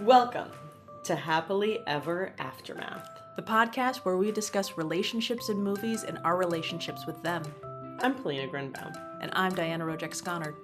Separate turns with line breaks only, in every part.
Welcome to Happily Ever Aftermath,
the podcast where we discuss relationships in movies and our relationships with them.
I'm Polina Grunbaum.
And I'm Diana Rojek-Sconard.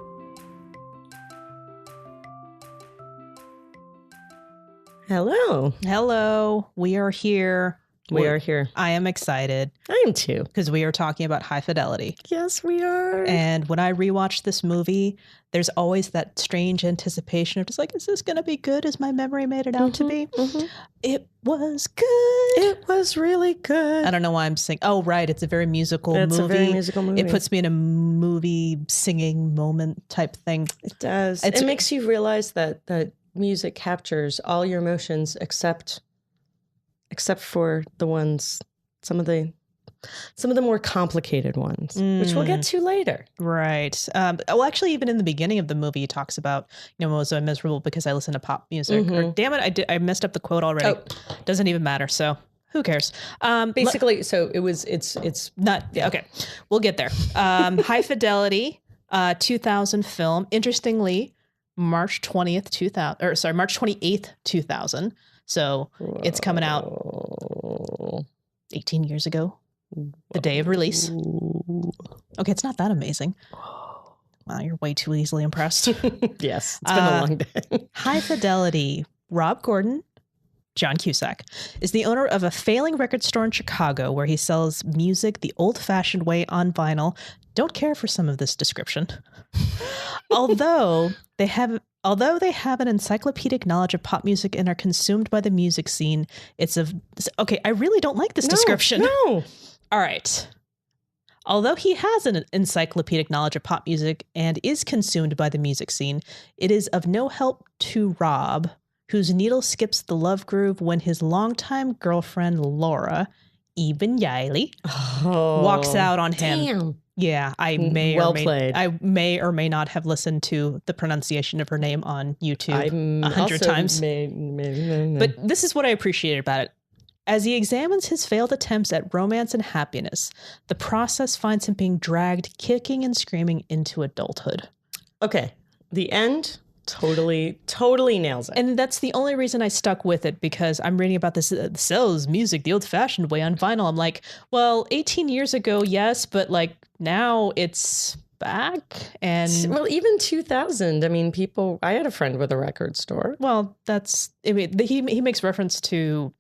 Hello.
Hello. We are here.
We are here.
I am excited.
I am too.
Because we are talking about High Fidelity.
Yes, we are.
And when I rewatch this movie, there's always that strange anticipation of just like, is this going to be good as my memory made it out to be? Mm-hmm. It was good.
It was really good.
I don't know why I'm singing. Oh, right. It's a very musical movie.
It's a very musical movie.
It puts me in a movie singing moment type thing.
It does. It makes you realize that music captures all your emotions except for the ones, some of the more complicated ones, which we'll get to later.
Right. Well, actually, even in the beginning of the movie, he talks about, was I miserable because I listen to pop music?
Mm-hmm.
Or, damn it, I messed up the quote already. Oh. Doesn't even matter. So who cares?
Basically, it's
not, okay, we'll get there. High Fidelity, 2000 film. Interestingly, March 28th, 2000. So it's coming out 18 years ago, the day of release. Okay, it's not that amazing. Wow, you're way too easily impressed.
Yes, it's been a long day.
High Fidelity, Rob Gordon, John Cusack, is the owner of a failing record store in Chicago where he sells music the old-fashioned way on vinyl. Don't care for some of this description. Although they have an encyclopedic knowledge of pop music and are consumed by the music scene, okay, I really don't like this description.
No.
All right. Although he has an encyclopedic knowledge of pop music and is consumed by the music scene, it is of no help to Rob, whose needle skips the love groove when his longtime girlfriend, Laura, Iben Hjejle, walks out on him.
Damn.
Yeah, I may or may not have listened to the pronunciation of her name on YouTube 100 times. But this is what I appreciated about it. As he examines his failed attempts at romance and happiness, the process finds him being dragged kicking and screaming into adulthood.
Okay, the end totally nails it.
And that's the only reason I stuck with it, because I'm reading about this sells music the old-fashioned way on vinyl. I'm like, well, 18 years ago, yes, but like now it's back. And
well, even 2000, I mean, I had a friend with a record store.
Well, he makes reference to,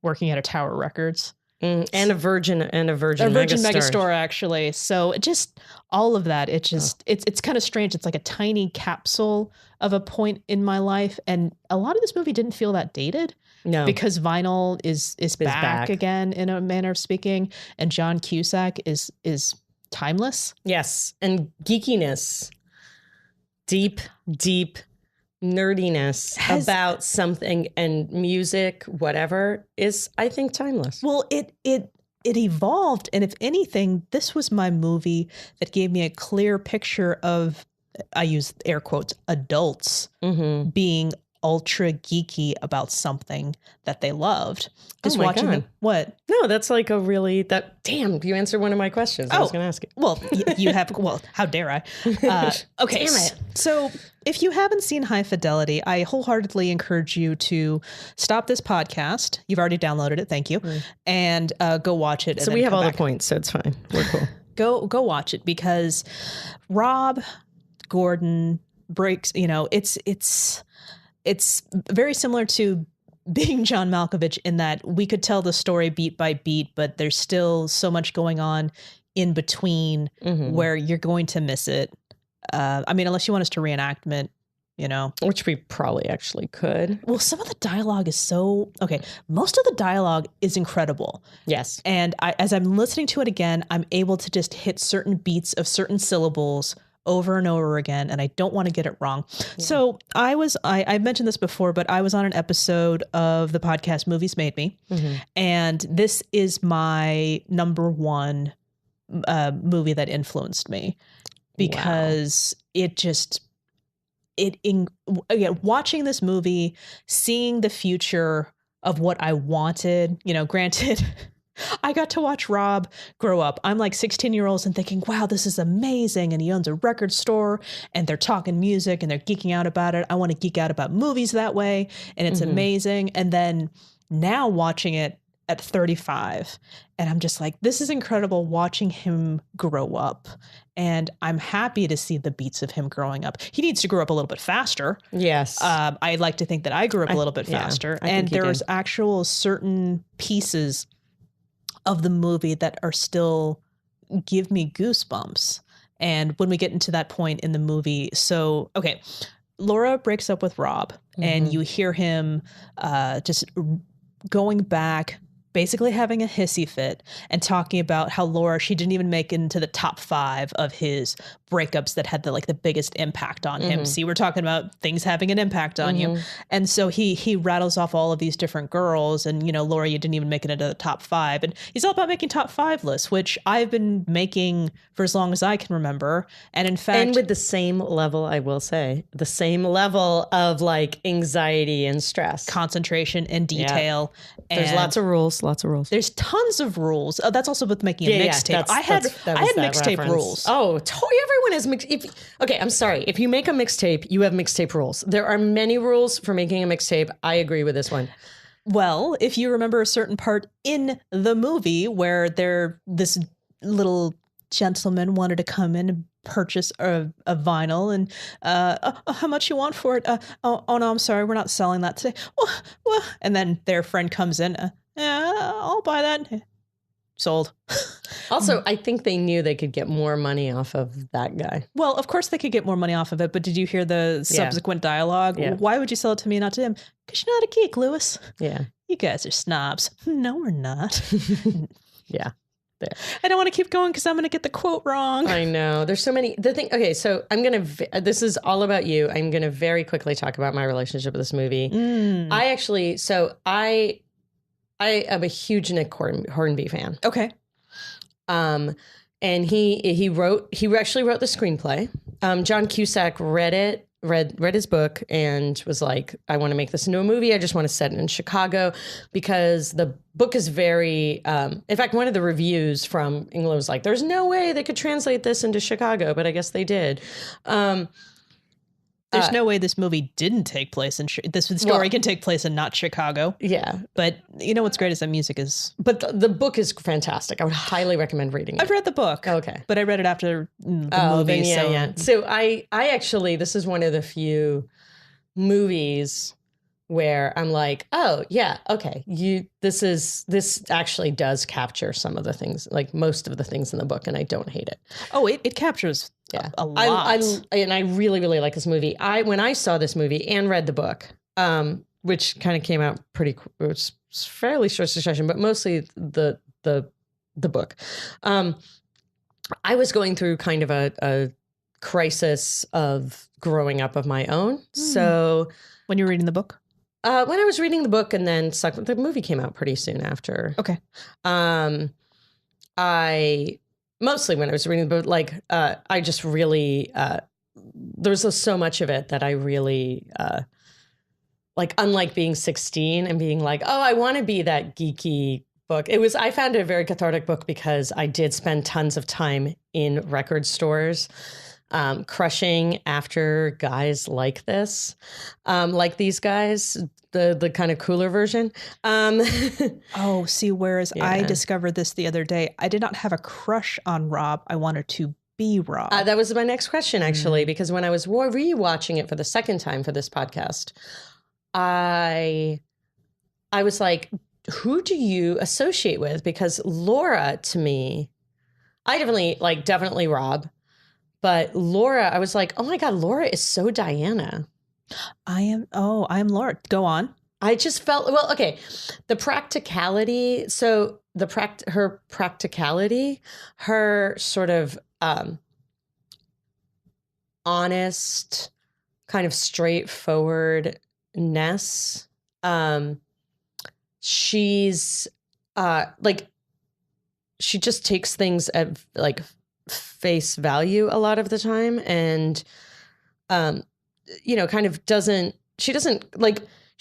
working at a Tower Records.
And a Virgin Megastore,
actually. So just all of that, it's kind of strange. It's like a tiny capsule of a point in my life, and a lot of this movie didn't feel that dated. No, because vinyl is back again, in a manner of speaking, and John Cusack is timeless.
Yes, and geekiness, deep nerdiness about something, and music, whatever, is, I think, timeless.
Well, it evolved, and if anything, this was my movie that gave me a clear picture of, I use air quotes, adults being ultra geeky about something that they loved. Just watching them. What?
No, that's like damn, you answered one of my questions. I was going to ask it.
Well, you have, how dare I? Okay.
Damn it.
So if you haven't seen High Fidelity, I wholeheartedly encourage you to stop this podcast. You've already downloaded it. Thank you. And go watch it.
So we have all the points, so it's fine. We're cool.
Go watch it, because Rob Gordon breaks, it's very similar to being John Malkovich in that we could tell the story beat by beat, but there's still so much going on in between where you're going to miss it. Unless you want us to reenactment,
Which we probably actually could.
Well, some of the dialogue is most of the dialogue is incredible.
Yes.
And as I'm listening to it again, I'm able to just hit certain beats of certain syllables over and over again, and I don't want to get it wrong. Yeah. So I mentioned this before, but I was on an episode of the podcast Movies Made Me, and this is my number one movie that influenced me, because watching this movie, seeing the future of what I wanted, granted, I got to watch Rob grow up. I'm like 16-year-olds and thinking, wow, this is amazing. And he owns a record store and they're talking music and they're geeking out about it. I want to geek out about movies that way. And it's amazing. And then now watching it at 35, and I'm just like, this is incredible watching him grow up. And I'm happy to see the beats of him growing up. He needs to grow up a little bit faster.
Yes.
I'd like to think that I grew up a little bit faster. And there's actual certain pieces of the movie that are still give me goosebumps. And when we get into that point in the movie, so, okay, Laura breaks up with Rob and you hear him just going back, basically having a hissy fit and talking about how Laura, she didn't even make it into the top 5 of his breakups that had the biggest impact on him. See, we're talking about things having an impact on you. And so he rattles off all of these different girls and, you know, Laura, you didn't even make it into the top 5. And he's all about making top 5 lists, which I've been making for as long as I can remember. And in fact,
and with the same level, I will say, the same level of anxiety and stress,
concentration and detail.
Yeah. There's lots of rules.
There's tons of rules. Oh, that's also with making a mixtape. I had mixtape rules.
Oh, totally. Everyone has mixtape. Okay, I'm sorry. If you make a mixtape, you have mixtape rules. There are many rules for making a mixtape. I agree with this one.
Well, if you remember a certain part in the movie where this little gentleman wanted to come in and purchase a vinyl and how much you want for it? Oh no, I'm sorry, we're not selling that today. Well, and then their friend comes in. Yeah, I'll buy that. Sold.
Also, I think they knew they could get more money off of that guy.
Well, of course they could get more money off of it, but did you hear the subsequent dialogue? Yeah. Why would you sell it to me, not to him? Because you're not a geek, Lewis.
Yeah.
You guys are snobs. No, we're not.
Yeah. There.
I don't want to keep going because I'm going to get the quote wrong.
I know. There's so many. Okay, so this is all about you. I'm going to very quickly talk about my relationship with this movie. I am a huge Nick Hornby fan.
Okay.
And he actually wrote the screenplay. John Cusack read his book and was like, I want to make this into a movie. I just want to set it in Chicago because the book is very, in fact, one of the reviews from England was like, there's no way they could translate this into Chicago, but I guess they did.
There's no way this movie didn't take place in this story can take place in not Chicago.
Yeah.
But you know what's great is that music is.
But the book is fantastic. I would highly recommend reading it.
I've read the book.
Okay.
But I read it after the movie.
Yeah. So I actually, this is one of the few movies where I'm like, oh yeah, okay. This actually does capture some of the things, like most of the things in the book, and I don't hate it.
Oh, it captures a lot.
I really, really like this movie. When I saw this movie and read the book, which kind of came out it was fairly short succession, but mostly the book. I was going through kind of a crisis of growing up of my own. So
when you were reading the book?
When I was reading the book, and then the movie came out pretty soon after.
Okay.
Mostly when I was reading the book, I just really, there was so much of it that I really, unlike being 16 and being like, oh, I want to be that geeky book. I found it a very cathartic book because I did spend tons of time in record stores, crushing after guys like this, like these guys, the kind of cooler version.
Whereas I discovered this the other day, I did not have a crush on Rob. I wanted to be Rob.
That was my next question, actually, because when I was rewatching it for the second time for this podcast, I was like, who do you associate with? Because Laura, to me, I definitely Rob. But Laura, I was like, oh my God, Laura is so Diana.
I am Laura. Go on.
I just felt, the practicality. So her practicality, her sort of honest, kind of straightforwardness. She's she just takes things at face value a lot of the time, and kind of doesn't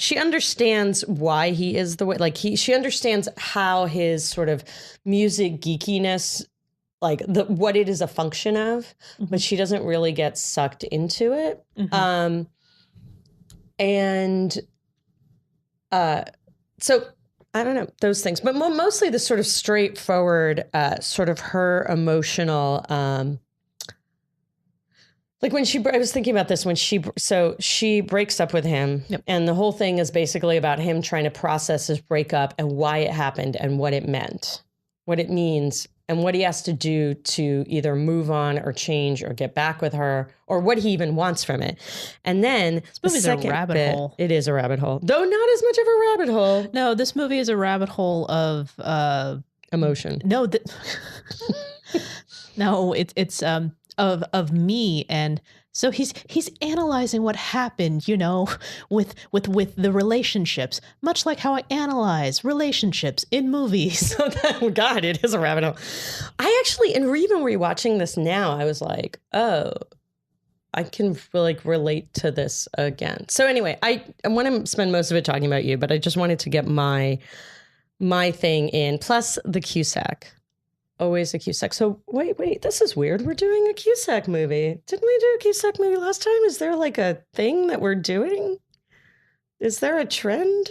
she understands why he is the way, like she understands how his sort of music geekiness, like what it is a function of, but she doesn't really get sucked into it. So I don't know, those things, but mostly the sort of straightforward, sort of her emotional, like when I was thinking about this when she breaks up with him, and the whole thing is basically about him trying to process his breakup and why it happened and what it meant, what it means, and what he has to do to either move on or change or get back with her, or what he even wants from it. And then
this movie's a rabbit hole.
It is a rabbit hole, though not as much of a rabbit hole.
No, this movie is a rabbit hole of
emotion.
No, no, it's of me. And so he's analyzing what happened, you know, with the relationships, much like how I analyze relationships in movies.
God, it is a rabbit hole. I actually, and even rewatching this now, I was like, oh, I can like relate to this again. So anyway, I want to spend most of it talking about you, but I just wanted to get my thing in. Plus the Cusack. Always a Cusack. So wait, this is weird. We're doing a Cusack movie. Didn't we do a Cusack movie last time? Is there like a thing that we're doing? Is there a trend?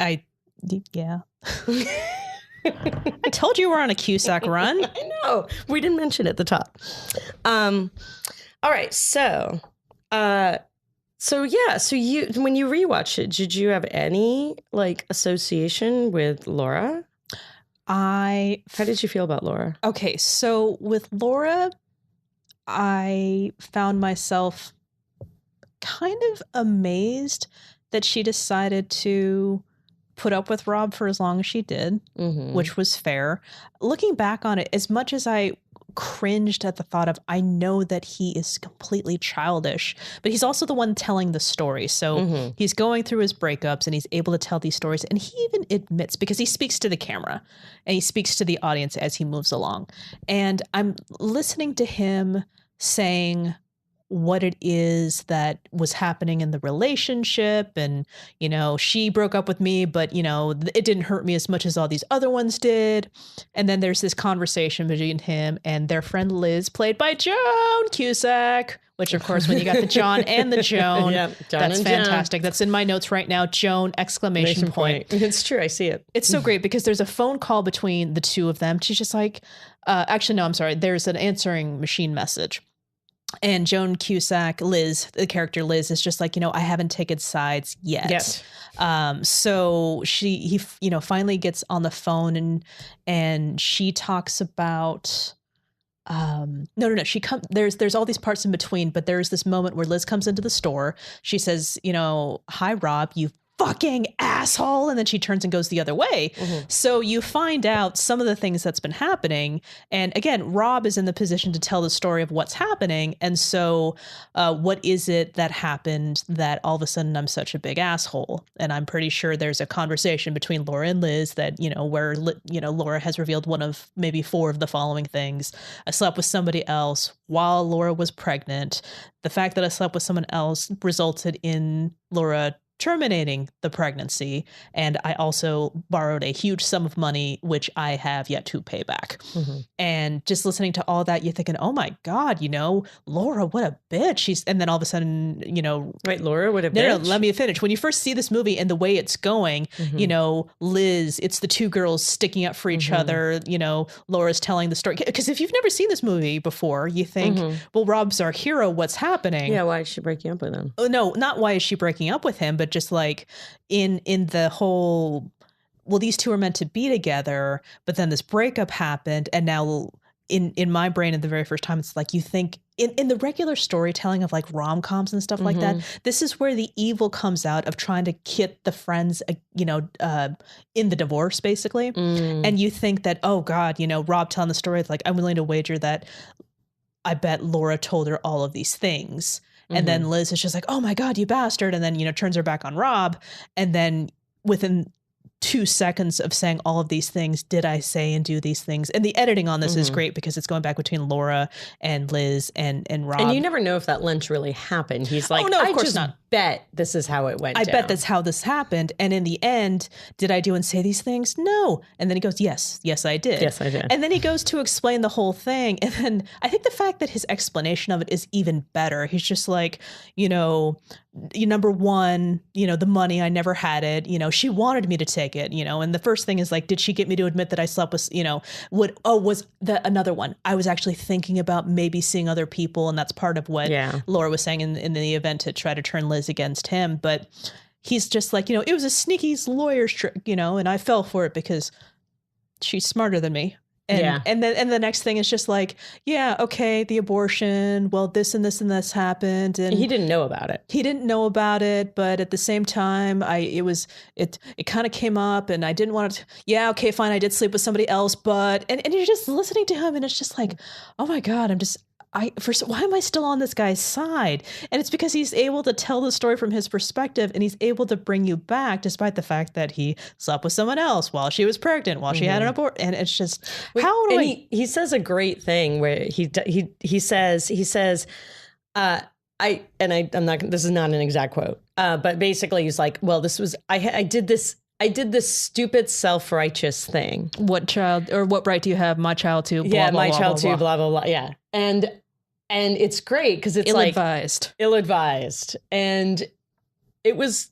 Yeah. I told you we're on a Cusack run.
I know. We didn't mention it at the top. All right. So yeah. So you, when you rewatched it, did you have any like association with Laura? How did you feel about Laura?
Okay, so with Laura, I found myself kind of amazed that she decided to put up with Rob for as long as she did, which was fair. Looking back on it, as much as I cringed at the thought of, I know that he is completely childish, but he's also the one telling the story. So he's going through his breakups and he's able to tell these stories. And he even admits, because he speaks to the camera and he speaks to the audience as he moves along. And I'm listening to him saying what it is that was happening in the relationship. And, you know, she broke up with me, but, you know, it didn't hurt me as much as all these other ones did. And then there's this conversation between him and their friend Liz, played by Joan Cusack, which, of course, when you got the John and the Joan, that's fantastic. Joan. That's in my notes right now. Joan, exclamation point.
It's true. I see it.
It's so great because there's a phone call between the two of them. She's just like, actually, no, I'm sorry. There's an answering machine message. And Joan Cusack, Liz, the character Liz, is just like, you know, I haven't taken sides yet. Yes. So he you know, finally gets on the phone and she talks about, no. There's all these parts in between, but there's this moment where Liz comes into the store. She says, you know, hi, Rob, you fucking asshole. And then she turns and goes the other way. So you find out some of the things that's been happening. And again, Rob is in the position to tell the story of what's happening. And so what is it that happened that all of a sudden I'm such a big asshole? And I'm pretty sure there's a conversation between Laura and Liz that, you know, where, you know, Laura has revealed one of maybe 4 of the following things. I slept with somebody else while Laura was pregnant. The fact that I slept with someone else resulted in Laura terminating the pregnancy. And I also borrowed a huge sum of money, which I have yet to pay back. And just listening to all that, you're thinking, oh my God, you know, Laura, what a bitch. And then all of a sudden, you know,
right, Laura, what a bitch.
No, let me finish. When you first see this movie and the way it's going, you know, Liz, it's the 2 girls sticking up for each other. You know, Laura's telling the story. Because if you've never seen this movie before, you think, well, Rob's our hero. What's happening?
Yeah, why is she breaking up with him?
Oh, no, not why is she breaking up with him, but just like in the whole, well, these 2 are meant to be together, but then this breakup happened. And now in my brain at the very first time, it's like, you think in the regular storytelling of like rom-coms and stuff like that, this is where the evil comes out of trying to get the friends, you know, in the divorce basically. And you think that, oh God, you know, Rob telling the story, it's like, I'm willing to wager that I bet Laura told her all of these things. And then Liz is just like, oh my God, you bastard. And then, you know, turns her back on Rob. And then within 2 seconds of saying all of these things, did I say and do these things? And the editing on this is great because it's going back between Laura and Liz and Rob.
And you never know if that lunch really happened. He's like,
oh, no, of course not.
bet this is how it went
I
down.
bet that's how this happened. And in the end, did I do and say these things? No. And then he goes, yes, I did.
Yes, I did.
And then he goes to explain the whole thing. And then I think the fact that his explanation of it is even better. He's just like, number one, the money, I never had it. She wanted me to take it, and the first thing is like, did she get me to admit that I slept with, was that another one? I was actually thinking about maybe seeing other people. And that's part of what Laura was saying in the event to try to turn Liz against him. But he's just like, it was a sneaky lawyer's trick, and I fell for it because she's smarter than me. And then the next thing is just like, okay, the abortion, well, this and this and this happened. And
he didn't know about it.
He didn't know about it. But at the same time, it kind of came up and I didn't want to, okay, fine. I did sleep with somebody else, but, and you're just listening to him and it's just like, oh my God, why am I still on this guy's side? And it's because he's able to tell the story from his perspective and he's able to bring you back despite the fact that he slept with someone else while she was pregnant, while she had an abortion. And it's just,
he says a great thing where he says, I'm not, this is not an exact quote, but basically he's like, well, I did this stupid self-righteous thing.
What child or what right do you have? My child too. Blah,
yeah.
blah,
My
blah,
child
blah,
too.
blah.
Blah, blah, blah. Yeah. And it's great because it's ill-advised. And it was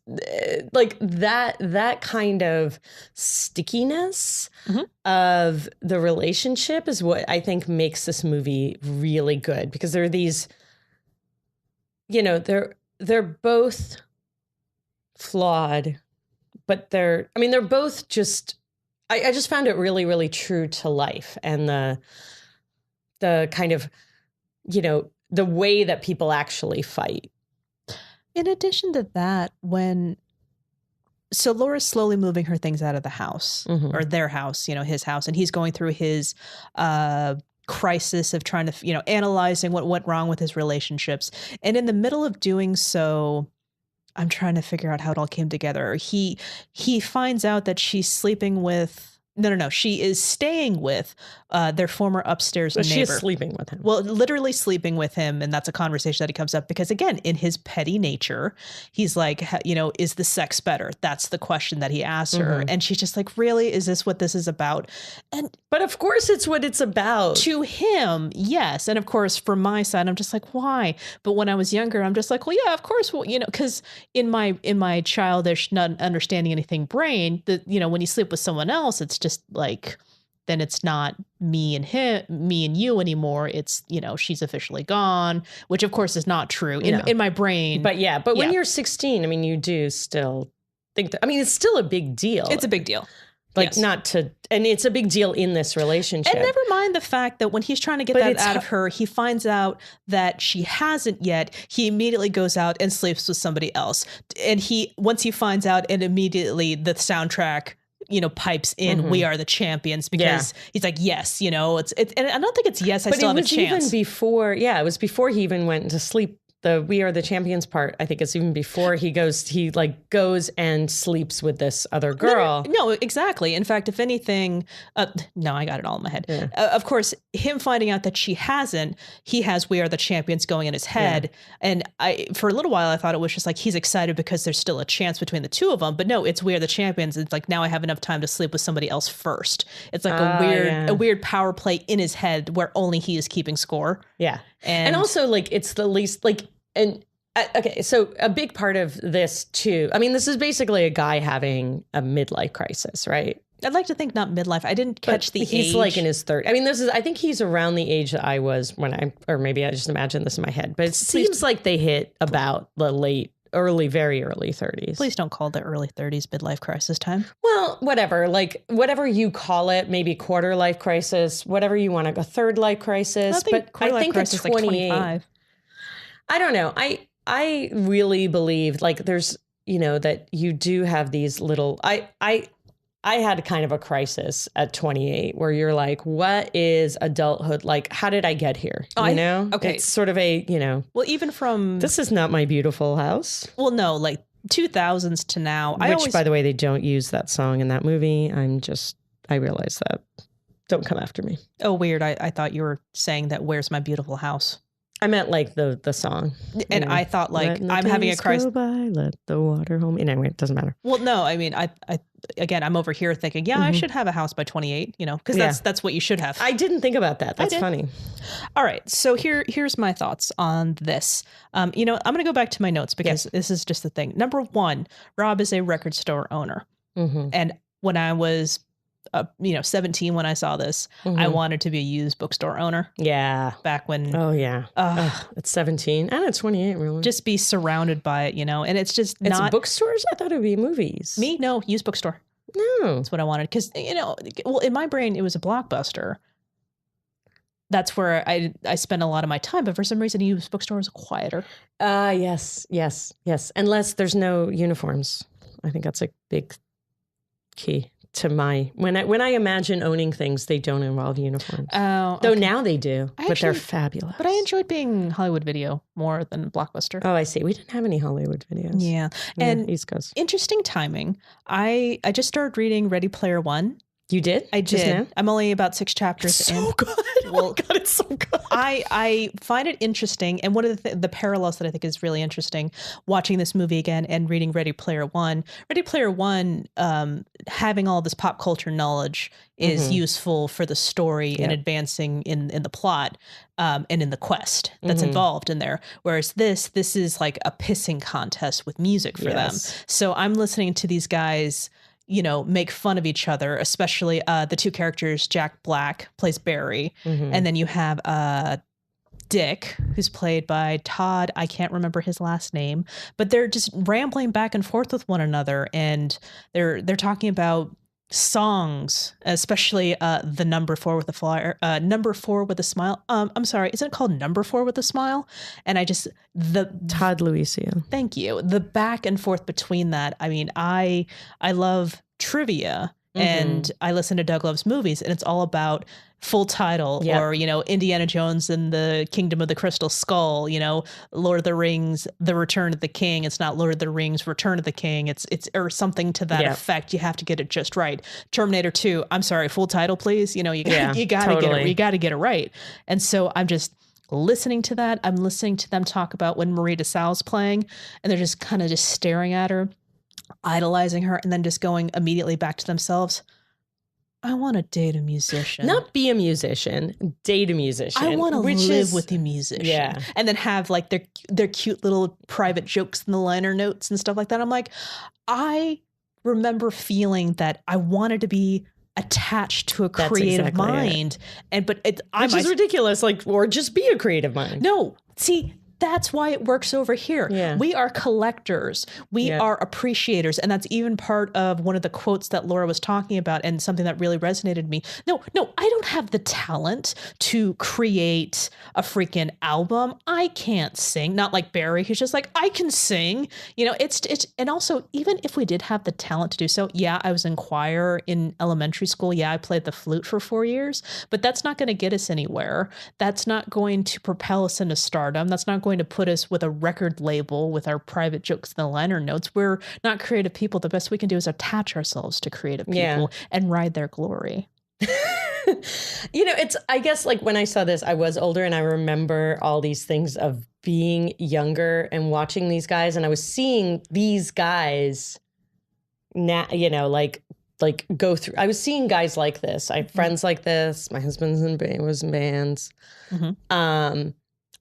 like that kind of stickiness of the relationship is what I think makes this movie really good, because there are these, they're both flawed, but they're both just, I just found it really, really true to life. And the kind of, the way that people actually fight.
In addition to that, so Laura's slowly moving her things out of the house or their house, his house, and he's going through his crisis of trying to, analyzing what went wrong with his relationships. And in the middle of doing so, I'm trying to figure out how it all came together. He finds out that she's sleeping with, no. She is staying with their former upstairs neighbor.
She is sleeping with him.
Well, literally sleeping with him. And that's a conversation that he comes up because, again, in his petty nature, he's like, is the sex better? That's the question that he asks her. And she's just like, really? Is this what this is about?
But of course it's what it's about.
To him, yes. And of course, from my side, I'm just like, why? But when I was younger, I'm just like, well, yeah, of course. Well, because in my childish, not understanding anything brain, that, when you sleep with someone else, it's just like, then it's not me and you anymore. It's, she's officially gone, which of course is not true in my brain.
But when you're 16, you do still think that, it's still a big deal.
It's a big deal.
Like and it's a big deal in this relationship.
And never mind the fact that when he's trying to get that out of her, he finds out that she hasn't yet. He immediately goes out and sleeps with somebody else. And once he finds out, and immediately the soundtrack, pipes in We Are the Champions, because he's like, yes, and I don't think it's yes, I still have a chance. But it was even
before, it was before he even went to sleep. The We Are the Champions part, I think it's even before he goes and sleeps with this other girl.
No, exactly. In fact, if anything, no, I got it all in my head.
Yeah.
Of course, him finding out that she hasn't, he has We Are the Champions going in his head. Yeah. And for a little while, I thought it was just like, he's excited because there's still a chance between the two of them. But no, it's We Are the Champions. It's like, now I have enough time to sleep with somebody else first. It's like a weird power play in his head where only he is keeping score.
Yeah. And also it's the least okay, so a big part of this too, this is basically a guy having a midlife crisis, right?
I'd like to think not midlife. I didn't catch the age.
He's like in his 30s. I think he's around the age that I was or maybe I just imagined this in my head, but it seems like they hit about the very early 30s.
Please don't call the early 30s midlife crisis time.
Well, whatever, whatever you call it, maybe quarter life crisis, whatever you want, a third life crisis.
I think at 28. Like 25.
I don't know. I really believe there's, that you do have these little, I had kind of a crisis at 28 where you're like, what is adulthood? How did I get here?
Okay.
It's sort of
well, even from,
this is not my beautiful house.
Well, no, 2000s to now.
Which, by the way, they don't use that song in that movie. I realize that. Don't come after me.
Oh, weird. I thought you were saying that Where's My Beautiful House?
I meant like the song.
And I thought like I'm having a crisis.
Let the water home. Anyway, it doesn't matter.
Well, no, I mean, I again, I'm over here thinking, I should have a house by 28, because that's what you should have.
I didn't think about that. That's funny.
All right. So here's my thoughts on this. I'm going to go back to my notes because this is just the thing. Number one, Rob is a record store owner. And when I was 17 when I saw this, I wanted to be a used bookstore owner.
Yeah.
Back when.
Oh, yeah. It's 17 and it's 28, really.
Just be surrounded by it, and it's just not.
It's bookstores? I thought it would be movies.
Me? No, used bookstore.
No.
That's what I wanted. Because, well, in my brain, it was a Blockbuster. That's where I spent a lot of my time. But for some reason, a used bookstore is quieter.
Yes. Unless there's no uniforms. I think that's a big key. To when I imagine owning things, they don't involve uniforms.
Oh,
though now they do, but they're fabulous.
But I enjoyed being Hollywood Video more than Blockbuster.
Oh, I see. We didn't have any Hollywood Videos.
Yeah, and
East Coast.
Interesting timing. I just started reading Ready Player One.
You did?
I did. I'm only about 6 chapters
in. So good.
Well,
oh my God, it's so good.
I find it interesting. And one of the parallels that I think is really interesting watching this movie again and reading Ready Player One. Ready Player One, having all this pop culture knowledge is useful for the story and advancing in the plot and in the quest that's involved in there. Whereas this is like a pissing contest with music for them. So I'm listening to these guys make fun of each other, especially the two characters. Jack Black plays Barry. And then you have Dick, who's played by Todd. I can't remember his last name, but they're just rambling back and forth with one another. And they're talking about songs, especially the number 4 with a flyer, number 4 with a smile. I'm sorry, isn't it called Number 4 with a Smile? And
Todd Louiso.
Thank you. The back and forth between that. I mean, I love trivia and I listen to Doug Loves Movies, and it's all about full title or, Indiana Jones and the Kingdom of the Crystal Skull, Lord of the Rings, The Return of the King. It's not Lord of the Rings, Return of the King. It's or something to that effect. You have to get it just right. Terminator 2, I'm sorry, full title, please. You got to get it. You got to get it right. And so I'm just listening to that. I'm listening to them talk about when Marie DeSalle's playing, and they're just kind of just staring at her, idolizing her, and then just going immediately back to themselves. I want to date a musician.
Not be a musician, date a musician.
I want to live with a musician.
Yeah.
And then have like their cute little private jokes in the liner notes and stuff like that. I'm like, I remember feeling that I wanted to be attached to a creative mind. Which
is ridiculous. Like, or just be a creative mind.
No, see, that's why it works over here.
Yeah.
We are collectors. We are appreciators. And that's even part of one of the quotes that Laura was talking about and something that really resonated with me. No, I don't have the talent to create a freaking album. I can't sing. Not like Barry, who's just like, I can sing. It's and also, even if we did have the talent to do so, I was in choir in elementary school. I played the flute for 4 years, but that's not going to get us anywhere. That's not going to propel us into stardom. That's not going to put us with a record label with our private jokes in the liner notes. We're not creative people. The best we can do is attach ourselves to creative people and ride their glory.
I guess like when I saw this, I was older and I remember all these things of being younger and watching these guys. And I was seeing these guys now, like go through. I was seeing guys like this. I have friends like this. My husband's was in bands.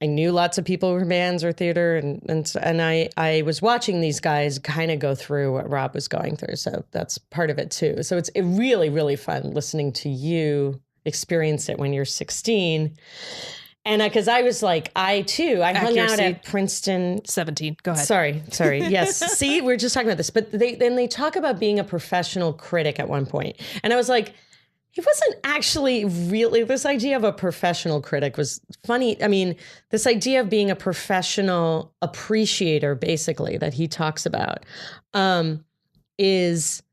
I knew lots of people who were bands or theater, and I was watching these guys kind of go through what Rob was going through. So that's part of it too. So it's really, really fun listening to you experience it when you're 16. And because I was like, I hung out at Princeton.
17. Go ahead.
Sorry. Yes. See, we're just talking about this, but they talk about being a professional critic at one point. And I was like, he wasn't actually really, this idea of a professional critic was funny. I mean, this idea of being a professional appreciator, basically, that he talks about, is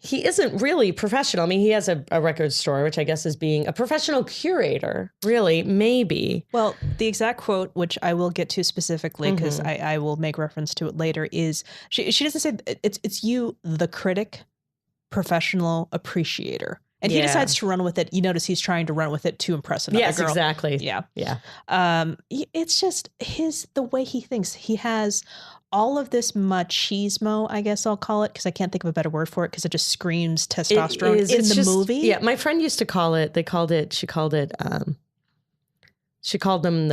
he isn't really professional. I mean, he has a record store, which I guess is being a professional curator, really, maybe.
Well, the exact quote, which I will get to specifically because I will make reference to it later, is she doesn't say it's you, the critic, professional appreciator. And he decides to run with it. You notice he's trying to run with it to impress another girl.
Yes, exactly.
Yeah. It's just the way he thinks. He has all of this machismo, I guess I'll call it, because I can't think of a better word for it, because it just screams testosterone in the movie.
Yeah, my friend used to call it, she called them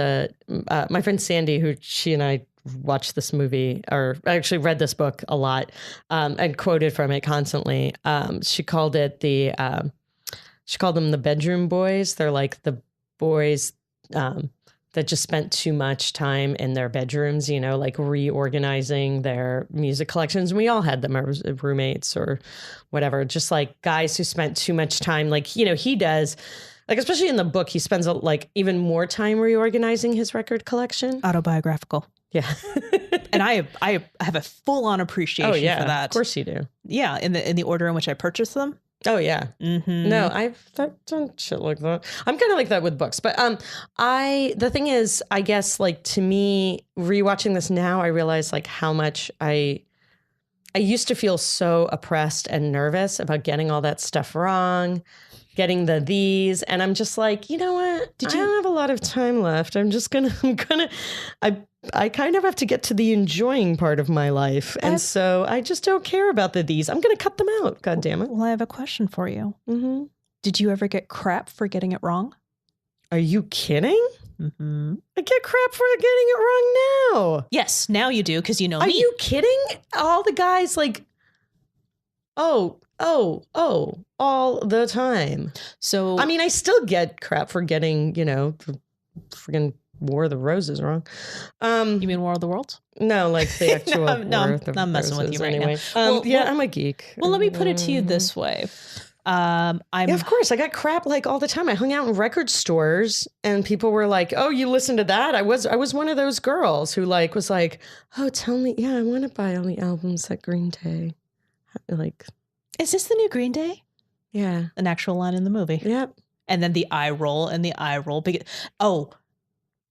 my friend Sandy, she and I watched this movie, or I actually read this book a lot, and quoted from it constantly. She called them the bedroom boys. They're like the boys that just spent too much time in their bedrooms, like reorganizing their music collections. And we all had them as roommates or whatever, just like guys who spent too much time, like, he does. Like, especially in the book, he spends like even more time reorganizing his record collection.
Autobiographical.
Yeah.
And I have a full on appreciation for that.
Of course you do.
Yeah. In the order in which I purchased them.
Oh yeah. Mm-hmm. No, I've done shit like that. I'm kind of like that with books, but the thing is, I guess, like, to me, rewatching this now, I realize like how much I used to feel so oppressed and nervous about getting all that stuff wrong, getting these, and I'm just like, you know what? I don't have a lot of time left. I kind of have to get to the enjoying part of my life. And so I just don't care about these. I'm going to cut them out. God damn it.
Well, I have a question for you. Mm-hmm. Did you ever get crap for getting it wrong?
Are you kidding?
Mm-hmm.
I get crap for getting it wrong now.
Yes, now you do, because you know me.
Are you kidding? All the guys like, all the time.
So,
I mean, I still get crap for getting, the friggin' War of the Roses wrong.
You mean War of the Worlds?
No, like the actual
I'm messing with you right now.
I'm a geek.
Well, let me put it to you this way.
Of course, I got crap like all the time. I hung out in record stores and people were like, "Oh, you listen to that?" I was one of those girls who was like, "Oh, tell me, yeah, I want to buy all the albums that Green Day." Like,
is this the new Green Day?
Yeah,
an actual line in the movie.
Yep.
And then the eye roll and the eye roll.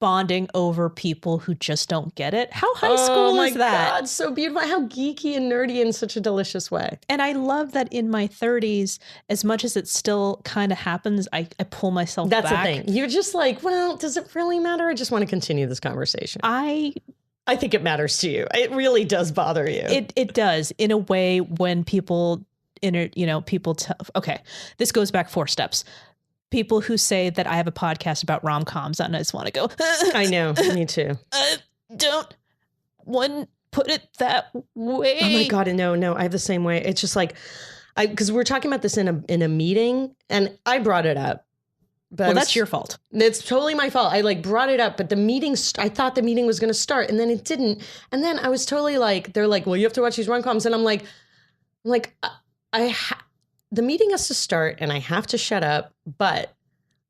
Bonding over people who just don't get it. How high school is that?
Oh my God, so beautiful. How geeky and nerdy in such a delicious way.
And I love that in my 30s, as much as it still kind of happens, I pull myself back.
That's the thing. You're just like, well, does it really matter? I just want to continue this conversation. I think it matters to you. It really does bother you.
It does, in a way, when people, okay, this goes back 4 steps. People who say that I have a podcast about rom-coms, and I just want to go.
I know, me too.
Wouldn't put it that way.
Oh my God, no, I have the same way. It's just like, because we're talking about this in a meeting, and I brought it up. But
that's your fault.
It's totally my fault. I brought it up, but I thought the meeting was going to start, and then it didn't. And then I was totally like, they're like, well, you have to watch these rom-coms, and I'm like, the meeting has to start and I have to shut up, but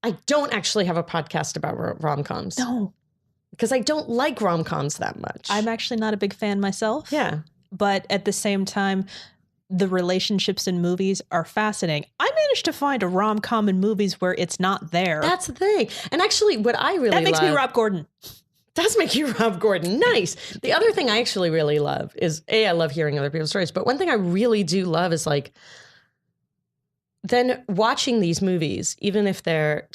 I don't actually have a podcast about rom-coms.
No.
Because I don't like rom-coms that much.
I'm actually not a big fan myself.
Yeah.
But at the same time, the relationships in movies are fascinating. I managed to find a rom-com in movies where it's not there.
That's the thing. And actually what I really
That makes me Rob Gordon.
Does make you Rob Gordon. Nice. The other thing I actually really love is, I love hearing other people's stories, but one thing I really do love is then watching these movies, even if they're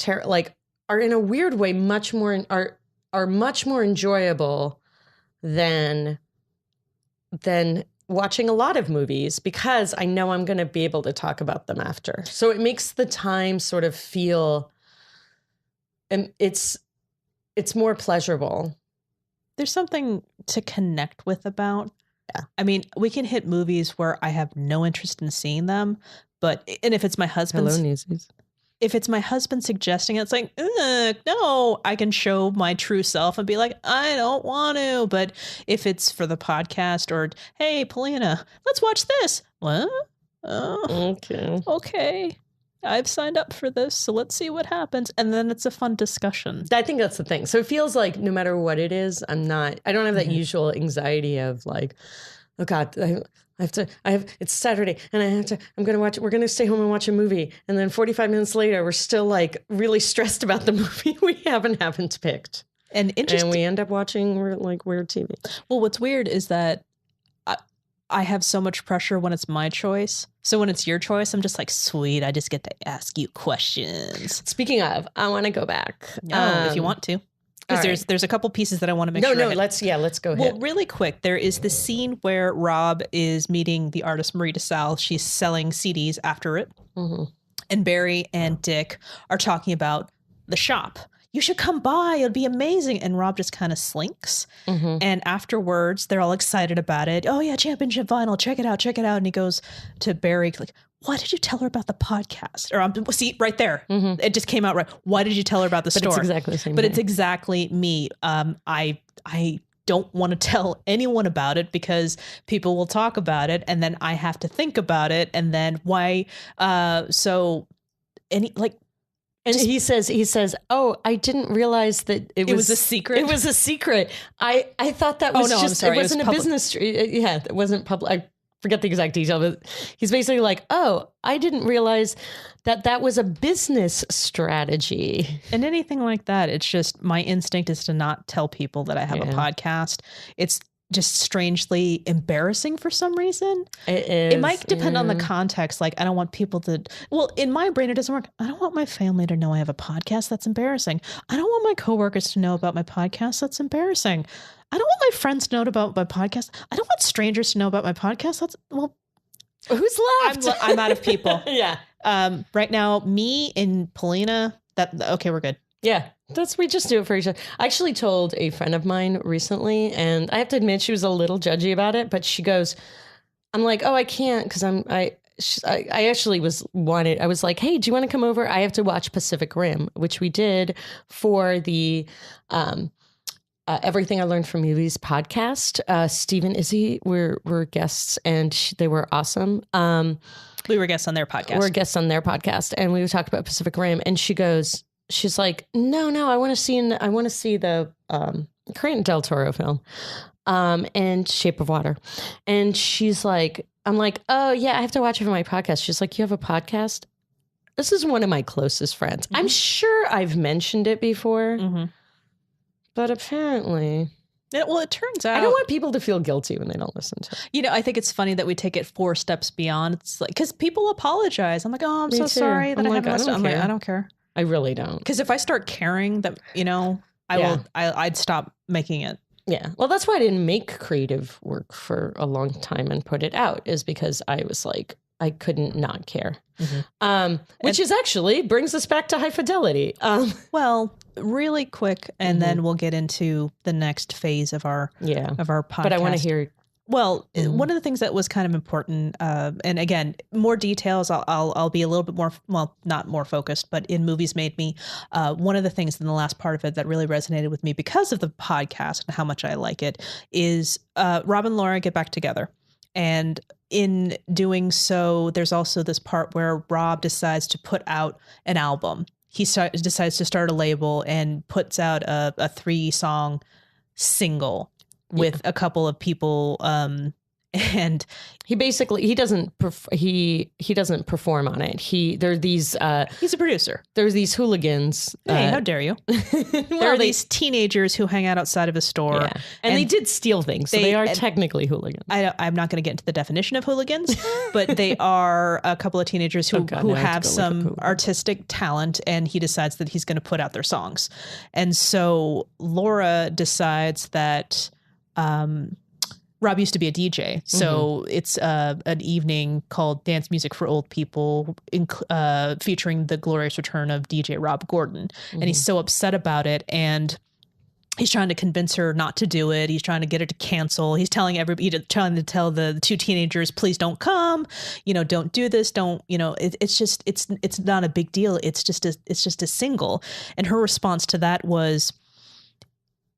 are in a weird way much more enjoyable than watching a lot of movies, because I know I'm going to be able to talk about them after. So it makes the time sort of feel, and it's more pleasurable.
There's something to connect with about.
Yeah.
I mean, we can hit movies where I have no interest in seeing them, and if it's my husband's, if it's my husband suggesting it, it's like, no, I can show my true self and be like, I don't want to. But if it's for the podcast, or, hey, Polina, let's watch this. What? Oh, okay. I've signed up for this, so let's see what happens. And then it's a fun discussion.
I think that's the thing. So it feels like no matter what it is, I don't have that usual anxiety of like, oh God, it's Saturday and we're going to stay home and watch a movie. And then 45 minutes later, we're still really stressed about the movie we haven't picked. And we end up watching weird TV.
Well, what's weird is that I have so much pressure when it's my choice. So when it's your choice, I'm just like, sweet, I just get to ask you questions.
Speaking of, I want to go back.
No, if you want to. Because there's a couple pieces that I want to make sure.
Let's go ahead.
Well, really quick, there is this scene where Rob is meeting the artist Marie DeSalle. She's selling CDs after it. Mm-hmm. And Barry and Dick are talking about the shop. You should come by. It'll be amazing. And Rob just kind of slinks. Mm-hmm. And afterwards, they're all excited about it. Oh, yeah, Championship Vinyl. Check it out. And he goes to Barry, like, why did you tell her about the podcast? Or see, right there. Mm-hmm. It just came out right. Why did you tell her about the store?
It's exactly the same
But
thing.
It's exactly me. I don't want to tell anyone about it because people will talk about it. And then I have to think about it. And then why?
And he says, "Oh, I didn't realize that it was
a secret.
It was a secret. I thought that was
I'm sorry.
It wasn't a business. Yeah, it wasn't public. I forget the exact detail, but he's basically like, oh, I didn't realize that was a business strategy.
And anything like that, it's just my instinct is to not tell people that I have a podcast. It's just strangely embarrassing for some reason. It might depend on the context. Like, I don't want people to, well, in my brain, it doesn't work. I don't want my family to know I have a podcast. That's embarrassing. I don't want my coworkers to know about my podcast. That's embarrassing. I don't want my friends to know about my podcast. I don't want strangers to know about my podcast. That's, well,
who's left?
I'm out of people.
Yeah.
Right now, me and Polina, okay, we're good.
Yeah, we just do it for each other. I actually told a friend of mine recently, and I have to admit she was a little judgy about it, but she goes, I'm like, oh, I can't because I actually I was like, hey, do you want to come over? I have to watch Pacific Rim, which we did for the Everything I Learned from Movies podcast. Steve and Izzy were guests, and they were awesome.
We were guests on their podcast.
We're guests on their podcast, and we talked about Pacific Rim, and she's like, no, I want to see the Quentin del Toro film, and Shape of Water. And she's like, I'm like, oh yeah, I have to watch it for my podcast. She's like, you have a podcast? This is one of my closest friends. Mm-hmm. I'm sure I've mentioned it before, mm-hmm. but apparently.
Well, it turns out
I don't want people to feel guilty when they don't listen to it.
I think it's funny that we take it 4 steps beyond. It's like, because people apologize. I'm like, oh, I'm so sorry that I haven't listened. I'm like, I don't care.
I really don't.
Because if I start caring that, I'd stop making it.
Yeah. Well, that's why I didn't make creative work for a long time and put it out, is because I was like, I couldn't not care. Mm-hmm. Which is actually brings us back to High Fidelity.
Well, really quick, and mm-hmm. then we'll get into the next phase of our podcast.
But I want to hear.
Well, one of the things that was kind of important, and again, more details, I'll be a little bit more, well, not more focused, but in Movies Made Me, one of the things in the last part of it that really resonated with me because of the podcast and how much I like it is Rob and Laura get back together. And in doing so, there's also this part where Rob decides to put out an album. He decides to start a label and puts out a 3-song single with a couple of people, and he doesn't perform on it. There are these he's a producer.
There's these hooligans.
Hey, how dare you? There are these teenagers who hang out outside of a store,
and they did steal things. So they are technically hooligans.
I'm not going to get into the definition of hooligans, but they are a couple of teenagers who have some artistic talent, and he decides that he's going to put out their songs. And so Laura decides that Rob used to be a DJ, so mm-hmm. it's an evening called Dance Music for Old People, featuring the glorious return of DJ Rob Gordon. Mm-hmm. And he's so upset about it, and he's trying to convince her not to do it. He's trying to get her to cancel. He's trying to tell the 2 teenagers, please don't come, don't do this. Don't, it's not a big deal. It's just a single. And her response to that was,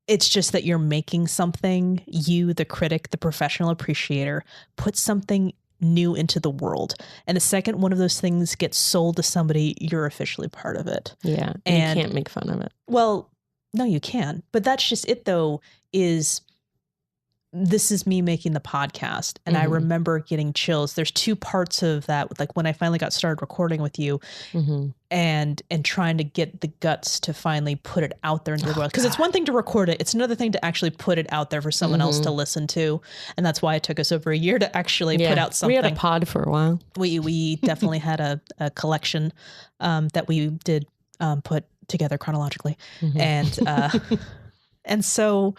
it's just that you're making something, you, the critic, the professional appreciator, put something new into the world. And the second one of those things gets sold to somebody, you're officially part of it.
Yeah. And you can't make fun of it.
Well, no, you can. But that's just it, though, is this is me making the podcast. And I remember getting chills. There's two parts of that. Like when I finally got started recording with you and trying to get the guts to finally put it out there into the world. Because it's one thing to record it. It's another thing to actually put it out there for someone else to listen to. And that's why it took us over a year to actually put out something.
We had a pod for a while.
We definitely had a collection that we did put together chronologically. And so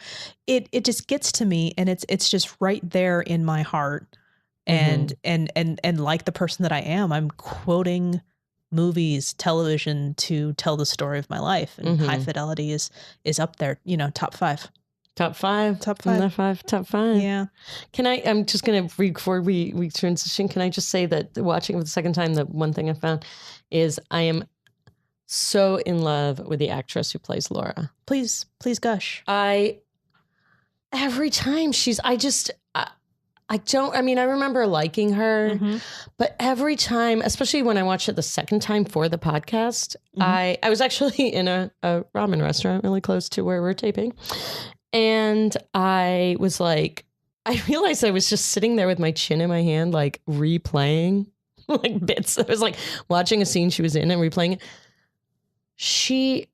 it just gets to me, and it's just right there in my heart. And like the person that I am, I'm quoting movies, television to tell the story of my life. And High Fidelity is up there, top five.
Top five. Top five.
Yeah.
I'm just going to, before we transition, can I just say that watching it for the second time, the one thing I found is I am so in love with the actress who plays Laura.
Please gush.
Every time I remember liking her, but every time, especially when I watched it the second time for the podcast, I was actually in a ramen restaurant really close to where we're taping. And I was like, I realized I was just sitting there with my chin in my hand, like replaying like bits. I was like watching a scene she was in and replaying it.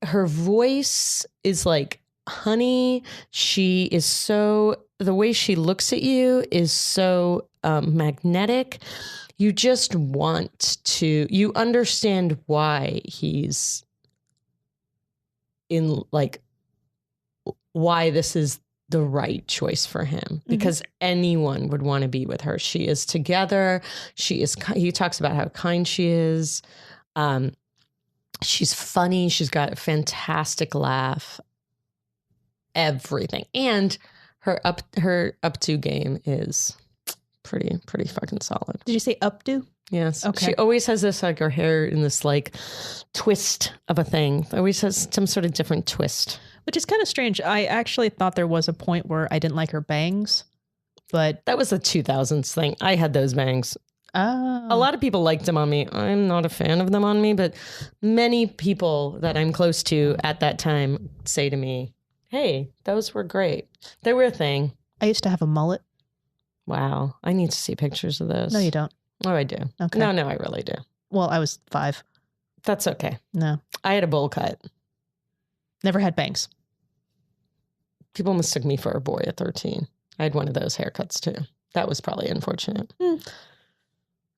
Her voice is like honey. The way she looks at you is so magnetic. You just you understand why he's why this is the right choice for him, because anyone would want to be with her. She is together. He talks about how kind she is. She's funny. She's got a fantastic laugh. Everything. And her up to game is pretty fucking solid.
Did you say updo?
Yes.
Okay.
She always has this, like, her hair in this like twist of a thing. Always has some sort of different twist.
Which is kind of strange. I actually thought there was a point where I didn't like her bangs, but
that was a 2000s thing. I had those bangs.
Oh.
A lot of people liked them on me. I'm not a fan of them on me, but many people that I'm close to at that time say to me, hey, those were great. They were a thing.
I used to have a mullet.
Wow. I need to see pictures of those.
No, you don't.
Oh, I do.
Okay.
No, I really do.
Well, I was 5.
That's okay.
No.
I had a bowl cut.
Never had bangs.
People mistook me for a boy at 13. I had one of those haircuts too. That was probably unfortunate.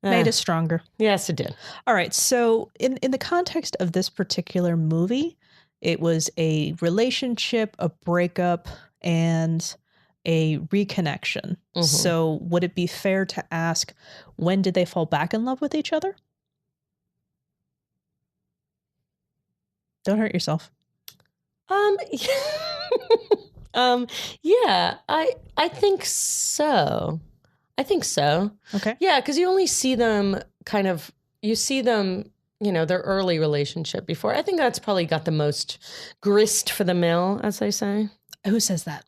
Made us stronger.
Yes, it did.
All right. So in the context of this particular movie, it was a relationship, a breakup, and a reconnection. So would it be fair to ask, when did they fall back in love with each other? Don't hurt yourself.
Yeah, I think so.
Okay.
Yeah, because you only see them their early relationship before. I think that's probably got the most grist for the mill, as they say.
Who says that?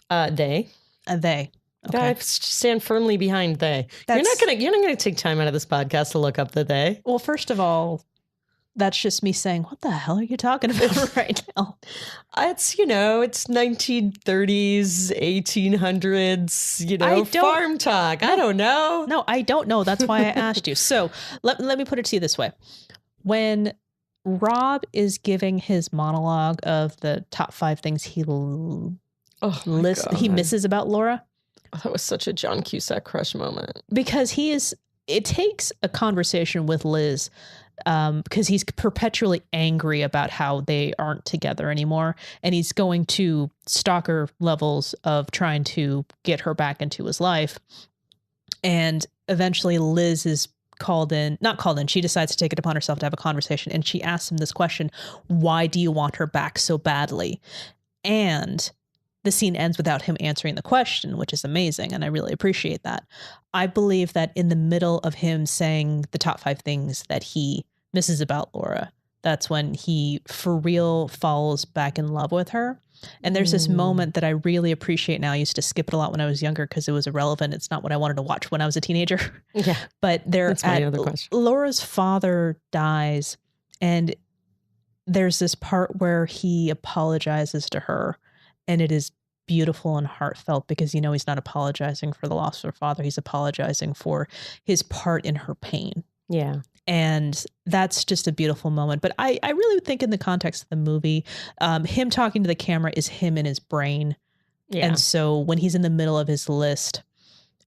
They.
They. Okay.
I stand firmly behind they. You're not gonna take time out of this podcast to look up the they.
Well, first of all, that's just me saying, what the hell are you talking about right now?
It's 1930s, 1800s, farm talk. I don't know.
No, I don't know. That's why I asked you. So let me put it to you this way. When Rob is giving his monologue of the top 5 things he misses about Laura.
Oh, that was such a John Cusack crush moment.
Because it takes a conversation with Liz, because he's perpetually angry about how they aren't together anymore. And he's going to stalker levels of trying to get her back into his life. And eventually Liz is not called in. She decides to take it upon herself to have a conversation. And she asks him this question: why do you want her back so badly? And the scene ends without him answering the question, which is amazing. And I really appreciate that. I believe that in the middle of him saying the top 5 things that he misses about Laura, that's when he for real falls back in love with her. And there's this moment that I really appreciate now. I used to skip it a lot when I was younger because it was irrelevant. It's not what I wanted to watch when I was a teenager.
Yeah.
But Laura's father dies, and there's this part where he apologizes to her, and it is beautiful and heartfelt because, he's not apologizing for the loss of her father. He's apologizing for his part in her pain.
Yeah.
And that's just a beautiful moment. But I really think in the context of the movie, him talking to the camera is him in his brain.
Yeah.
And so when he's in the middle of his list,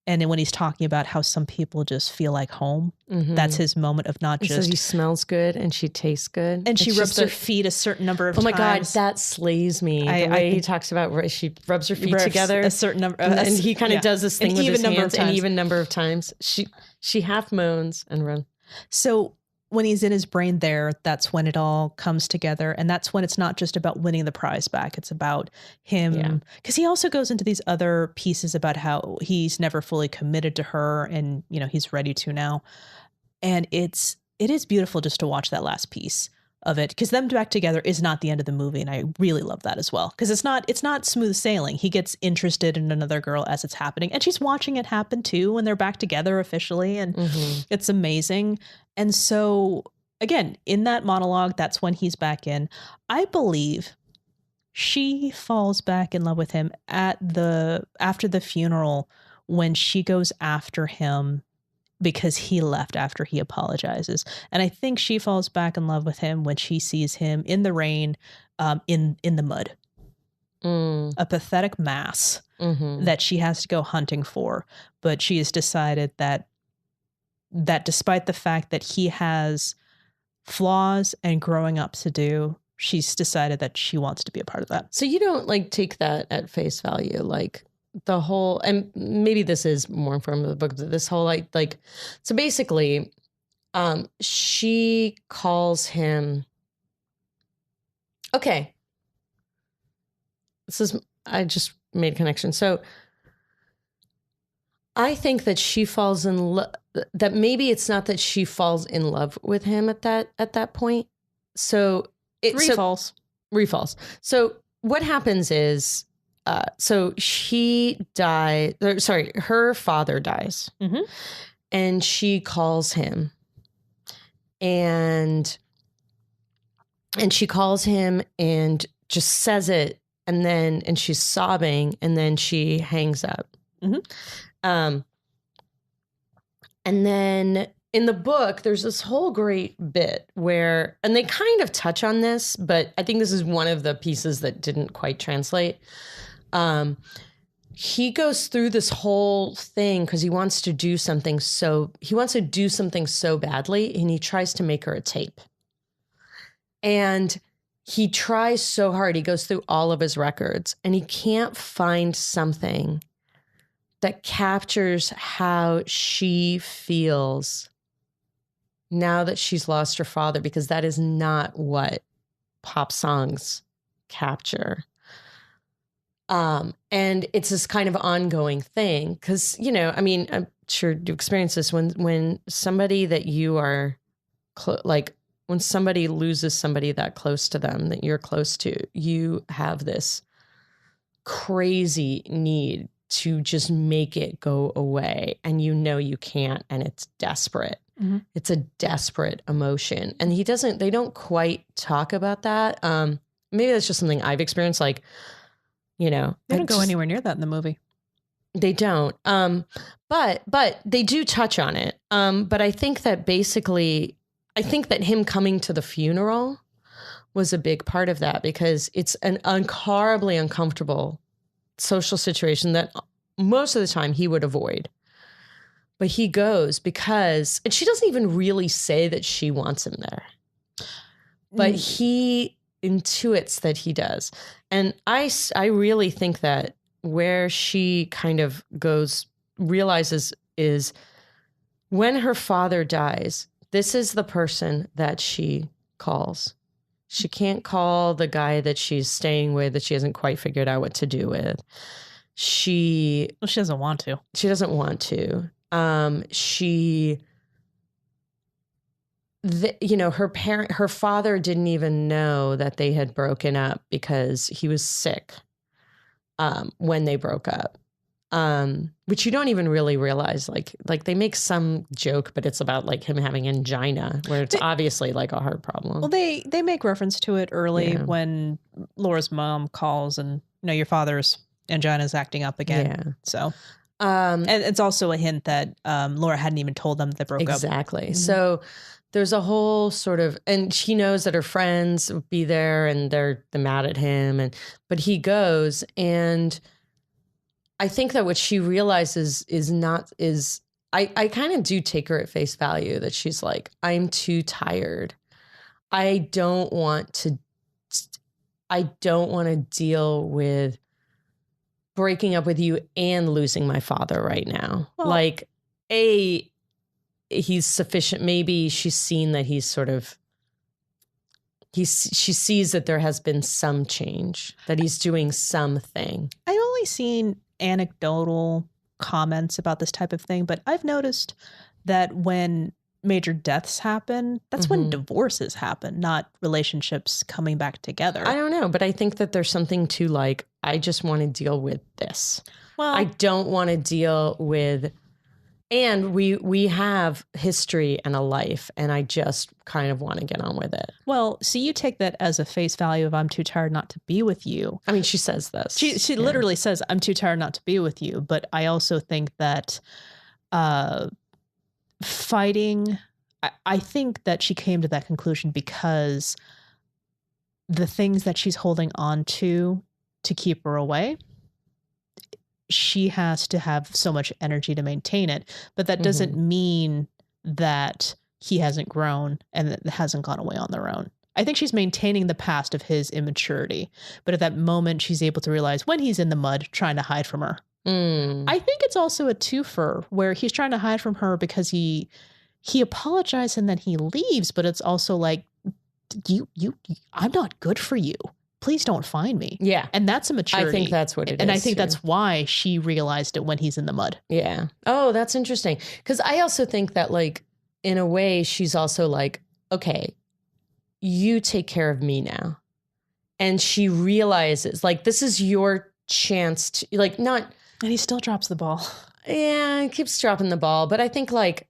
and then when he's talking about how some people just feel like home, that's his moment of not just...
So he smells good and she tastes good.
And she rubs her feet a certain number of times.
Oh my God, that slays me. The way he talks about where she rubs her feet together.
A certain number.
And he kind of does this thing with his hands an even number of times. She half moans and runs.
So when he's in his brain there, that's when it all comes together. And that's when it's not just about winning the prize back. It's about him. Because he also goes into these other pieces about how he's never fully committed to her and, he's ready to now. And it is beautiful just to watch that last piece of it, because them back together is not the end of the movie. And I really love that as well, because it's not smooth sailing. He gets interested in another girl as it's happening, and she's watching it happen too when they're back together officially. And it's amazing. And so again, in that monologue, that's when he's back in. I believe she falls back in love with him after the funeral, when she goes after him because he left after he apologizes. And I think she falls back in love with him when she sees him in the rain, in the mud, a pathetic mass that she has to go hunting for. But she has decided that despite the fact that he has flaws and growing up to do, she's decided that she wants to be a part of that.
So you don't take that at face value, the whole, and maybe this is more informed of the book, but this whole so basically, she calls him. Okay, I just made a connection. So I think that she falls in love. That maybe it's not that she falls in love with him at that point. So refalls. So what happens is. So her father dies, and she calls him, and she calls him and just says it, and she's sobbing, and then she hangs up. And then in the book, there's this whole great bit where, and they kind of touch on this, but I think this is one of the pieces that didn't quite translate. He goes through this whole thing because he wants to do something so badly, and he tries to make her a tape. And he tries so hard. He goes through all of his records, and he can't find something that captures how she feels now that she's lost her father, because that is not what pop songs capture. And it's this kind of ongoing thing because, I'm sure you experience this when somebody that you are when somebody loses somebody that close to them that you're close to, you have this crazy need to just make it go away, and you can't, and it's desperate. It's a desperate emotion. And they don't quite talk about that. Maybe that's just something I've experienced. They
don't go anywhere near that in the movie.
They don't. But they do touch on it. But I think that basically, him coming to the funeral was a big part of that, because it's an horribly uncomfortable social situation that most of the time he would avoid. But he goes because, and she doesn't even really say that she wants him there, but he intuits that he does. And I really think that where she kind of realizes is when her father dies, this is the person that she calls. She can't call the guy that she's staying with that she hasn't quite figured out what to do with. She
doesn't want to.
She doesn't want to. Her father didn't even know that they had broken up because he was sick when they broke up. Which you don't even really realize, like they make some joke, but it's about him having angina, where it's obviously a heart problem.
Well, they make reference to it early when Laura's mom calls and, your father's angina's acting up again.
Yeah.
So, and it's also a hint that Laura hadn't even told them they broke up.
Exactly. So there's a whole sort of, and she knows that her friends will be there and they're mad at him, but he goes, and I think that what she realizes is I kind of do take her at face value, that she's like, I'm too tired. I don't want to deal with breaking up with you and losing my father right now.
Well,
like, he's sufficient. Maybe she's seen that he's sort of, she sees that there has been some change, that he's doing something.
I've only seen anecdotal comments about this type of thing, but I've noticed that when major deaths happen, that's when divorces happen, not relationships coming back together.
I don't know, but I think that there's something to like, I just want to deal with this. Well, I don't want to deal with, and we have history and a life, and I just kind of want to get on with it.
Well, so you take that as a face value of I'm too tired not to be with you.
I mean, she says this.
She literally says, I'm too tired not to be with you. But I also think that fighting, I think that she came to that conclusion because the things that she's holding on to keep her away, she has to have so much energy to maintain it. But that doesn't mean that he hasn't grown and that it hasn't gone away on their own. I think she's maintaining the past of his immaturity. But at that moment, she's able to realize when he's in the mud trying to hide from her. I think it's also a twofer where he's trying to hide from her because he apologized and then he leaves. But it's also like, I'm not good for you. Please don't find me.
Yeah.
And that's a maturity.
I think that's what it is.
And I think that's why she realized it when he's in the mud.
Yeah. Oh, that's interesting. Because I also think that, like, in a way, she's also like, okay, you take care of me now. And she realizes, like, this is your chance to, like, not.
And he still drops the ball.
Yeah, he keeps dropping the ball. But I think, like,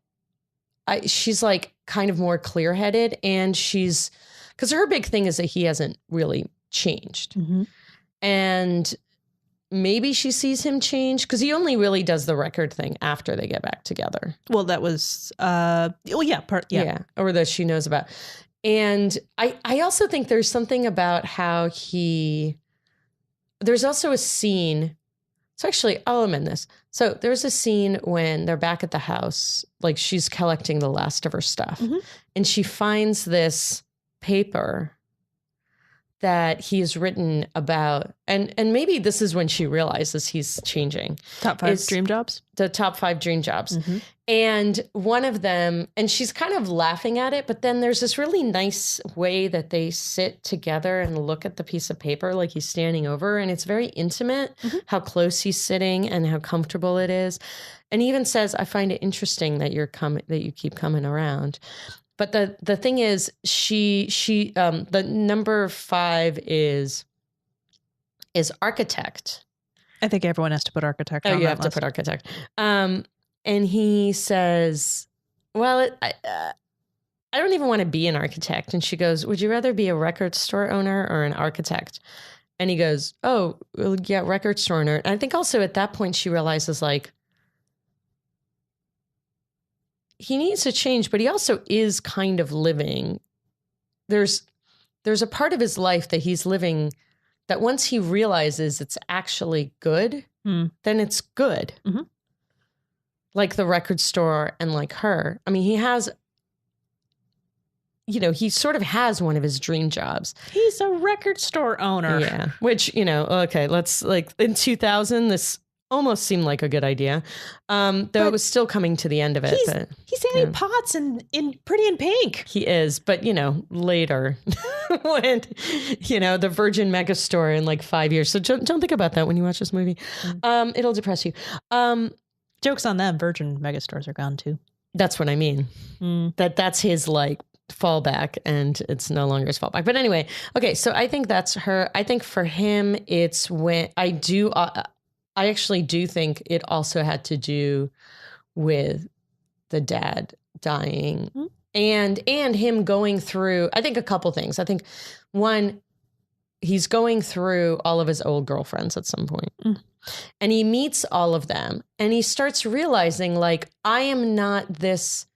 she's, like, kind of more clear-headed. And she's, because her big thing is that he hasn't really changed. And maybe she sees him change because he only really does the record thing after they get back together.
Well, that was yeah,
or that she knows about. And I also think there's something about how there's also a scene. So actually, I'll amend this. So there's a scene when they're back at the house, like she's collecting the last of her stuff, and she finds this paper that he's written about, and maybe this is when she realizes he's changing.
Top 5 dream jobs?
The top 5 dream jobs. And one of them, and she's kind of laughing at it, but then there's this really nice way that they sit together and look at the piece of paper like he's standing over, and it's very intimate, how close he's sitting and how comfortable it is. And he even says, I find it interesting that that you keep coming around. But the thing is, the number 5 is architect.
I think everyone has to put architect on
you
that
have
list.
to put architect. And he says, well, I don't even want to be an architect. And she goes, would you rather be a record store owner or an architect? And he goes, oh, well, yeah, record store owner. And I think also at that point she realizes, like, he needs to change, but he also is kind of living. There's a part of his life that he's living that once he realizes it's actually good, then it's good. Like the record store and like her. I mean, he has, he sort of has one of his dream jobs.
He's a record store owner.
Yeah. Which, okay, let's, like, in 2000, this almost seemed like a good idea. Though it was still coming to the end of it.
He's Annie Potts in Pretty in Pink.
He is, but later when, the Virgin Megastore in like 5 years. So don't think about that when you watch this movie. It'll depress you.
Joke's on them. Virgin Megastores are gone too.
That's what I mean. That's his like fallback, and it's no longer his fallback. But anyway, okay. So I think that's her. I think for him, it's when I actually do think it also had to do with the dad dying and him going through, I think, a couple things. I think one, he's going through all of his old girlfriends at some point. And he meets all of them and he starts realizing like, I am not this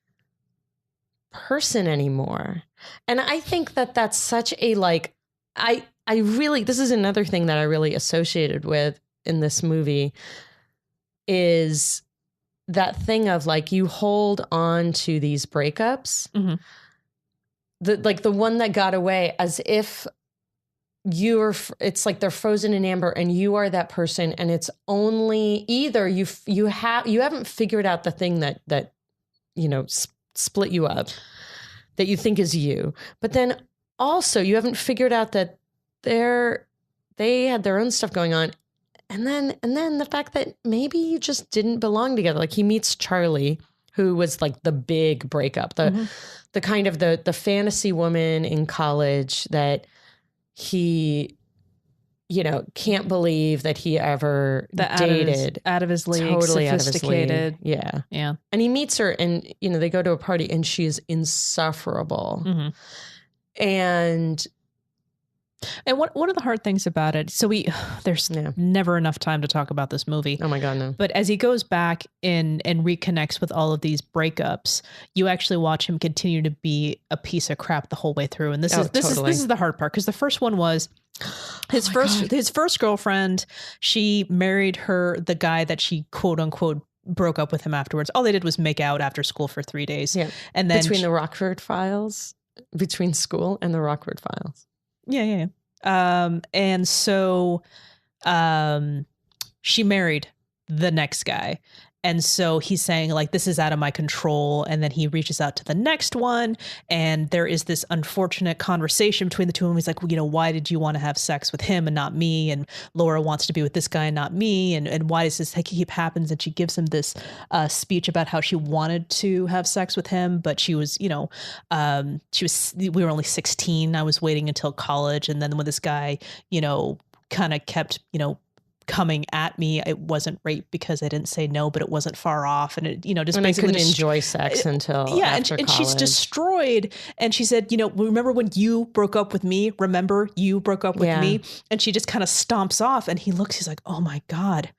person anymore. And I think that that's such a like, I really, this is another thing that I really associated with in this movie is that thing of like, you hold on to these breakups, the one that got away as if it's like they're frozen in amber and you are that person. And it's only either you haven't figured out the thing that, you know, split you up that you think is you, but then also you haven't figured out that they had their own stuff going on. And then the fact that maybe you just didn't belong together. Like he meets Charlie, who was like the big breakup, the kind of the fantasy woman in college that he, you know, can't believe that he ever dated.
Out of his league,
totally
sophisticated.
Out of his league. Yeah. And he meets her and, you know, they go to a party and she is insufferable. And
one of the hard things about it, so there's never enough time to talk about this movie.
Oh my God, no.
But as he goes back and reconnects with all of these breakups, you actually watch him continue to be a piece of crap the whole way through. And this is the hard part, because the first one was his first girlfriend. She married the guy that she quote unquote broke up with him afterwards. All they did was make out after school for 3 days. Yeah. And then
between school and the Rockford Files.
Yeah. And so she married the next guy. And so he's saying like, this is out of my control. And then he reaches out to the next one. And there is this unfortunate conversation between the two of them. He's like, well, you know, why did you want to have sex with him and not me? And Laura wants to be with this guy and not me. And why does this keep happens? And she gives him this speech about how she wanted to have sex with him, but she was, you know, we were only 16. I was waiting until college. And then when this guy, you know, kind of kept, you know, coming at me, it wasn't rape because I didn't say no, but it wasn't far off. And it, you know, just
and basically I couldn't enjoy sex until after
and
college.
She's destroyed. And she said, you know, remember when you broke up with me? Remember you broke up with me? And she just kind of stomps off and he's like, oh my God,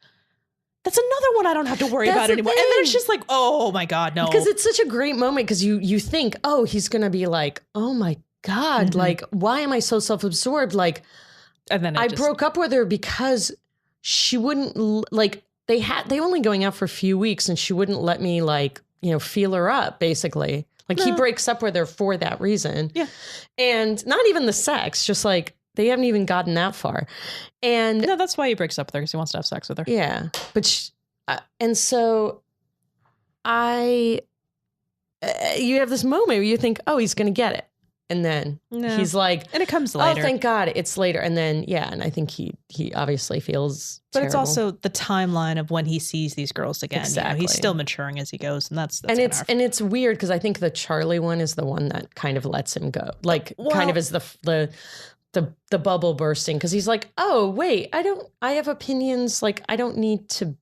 that's another one I don't have to worry about anymore. And then it's just like, oh my God, no.
Because it's such a great moment because you think, oh, he's going to be like, oh my God, like, why am I so self-absorbed? Like, and then I broke up with her because she wouldn't like, they only going out for a few weeks and she wouldn't let me like, you know, feel her up basically. Like he breaks up with her for that reason. Yeah. And not even the sex, just like they haven't even gotten that far. And
no, that's why he breaks up with her, because he wants to have sex with her.
Yeah. But and so you have this moment where you think, oh, he's going to get it. And then he's like,
and it comes later.
Oh, thank God it's later. And then, and I think he obviously feels
but
terrible. It's
also the timeline of when he sees these girls again.
Exactly.
You know, he's still maturing as he goes. And that's
it's weird because I think the Charlie one is the one that kind of lets him go. Like kind of is the bubble bursting. Cause he's like, oh wait, I have opinions. Like I don't need to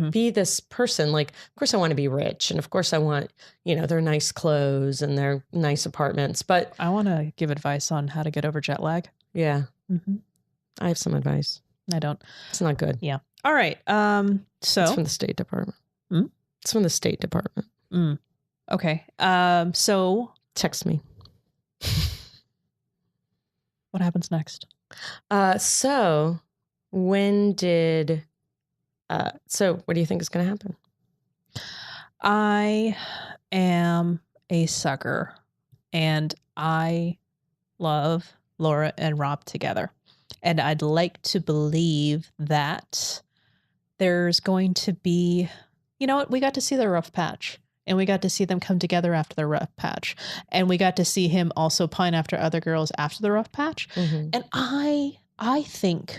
be this person. Like, of course I want to be rich. And of course I want, you know, their nice clothes and their nice apartments, but
I want to give advice on how to get over jet lag.
Yeah. I have some advice.
I don't.
It's not good.
Yeah. All right. So
it's from the State Department. It's from the State Department.
Okay. So
text me.
What happens next?
So what do you think is going to happen?
I am a sucker and I love Laura and Rob together. And I'd like to believe that there's going to be, you know what? We got to see the rough patch and we got to see them come together after the rough patch. And we got to see him also pine after other girls after the rough patch. And I think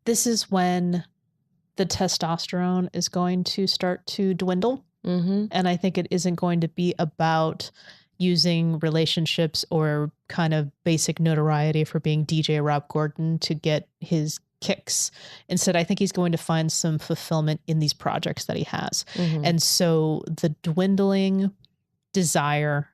this is when the testosterone is going to start to dwindle. And I think it isn't going to be about using relationships or kind of basic notoriety for being DJ Rob Gordon to get his kicks. Instead, I think he's going to find some fulfillment in these projects that he has. And so the dwindling desire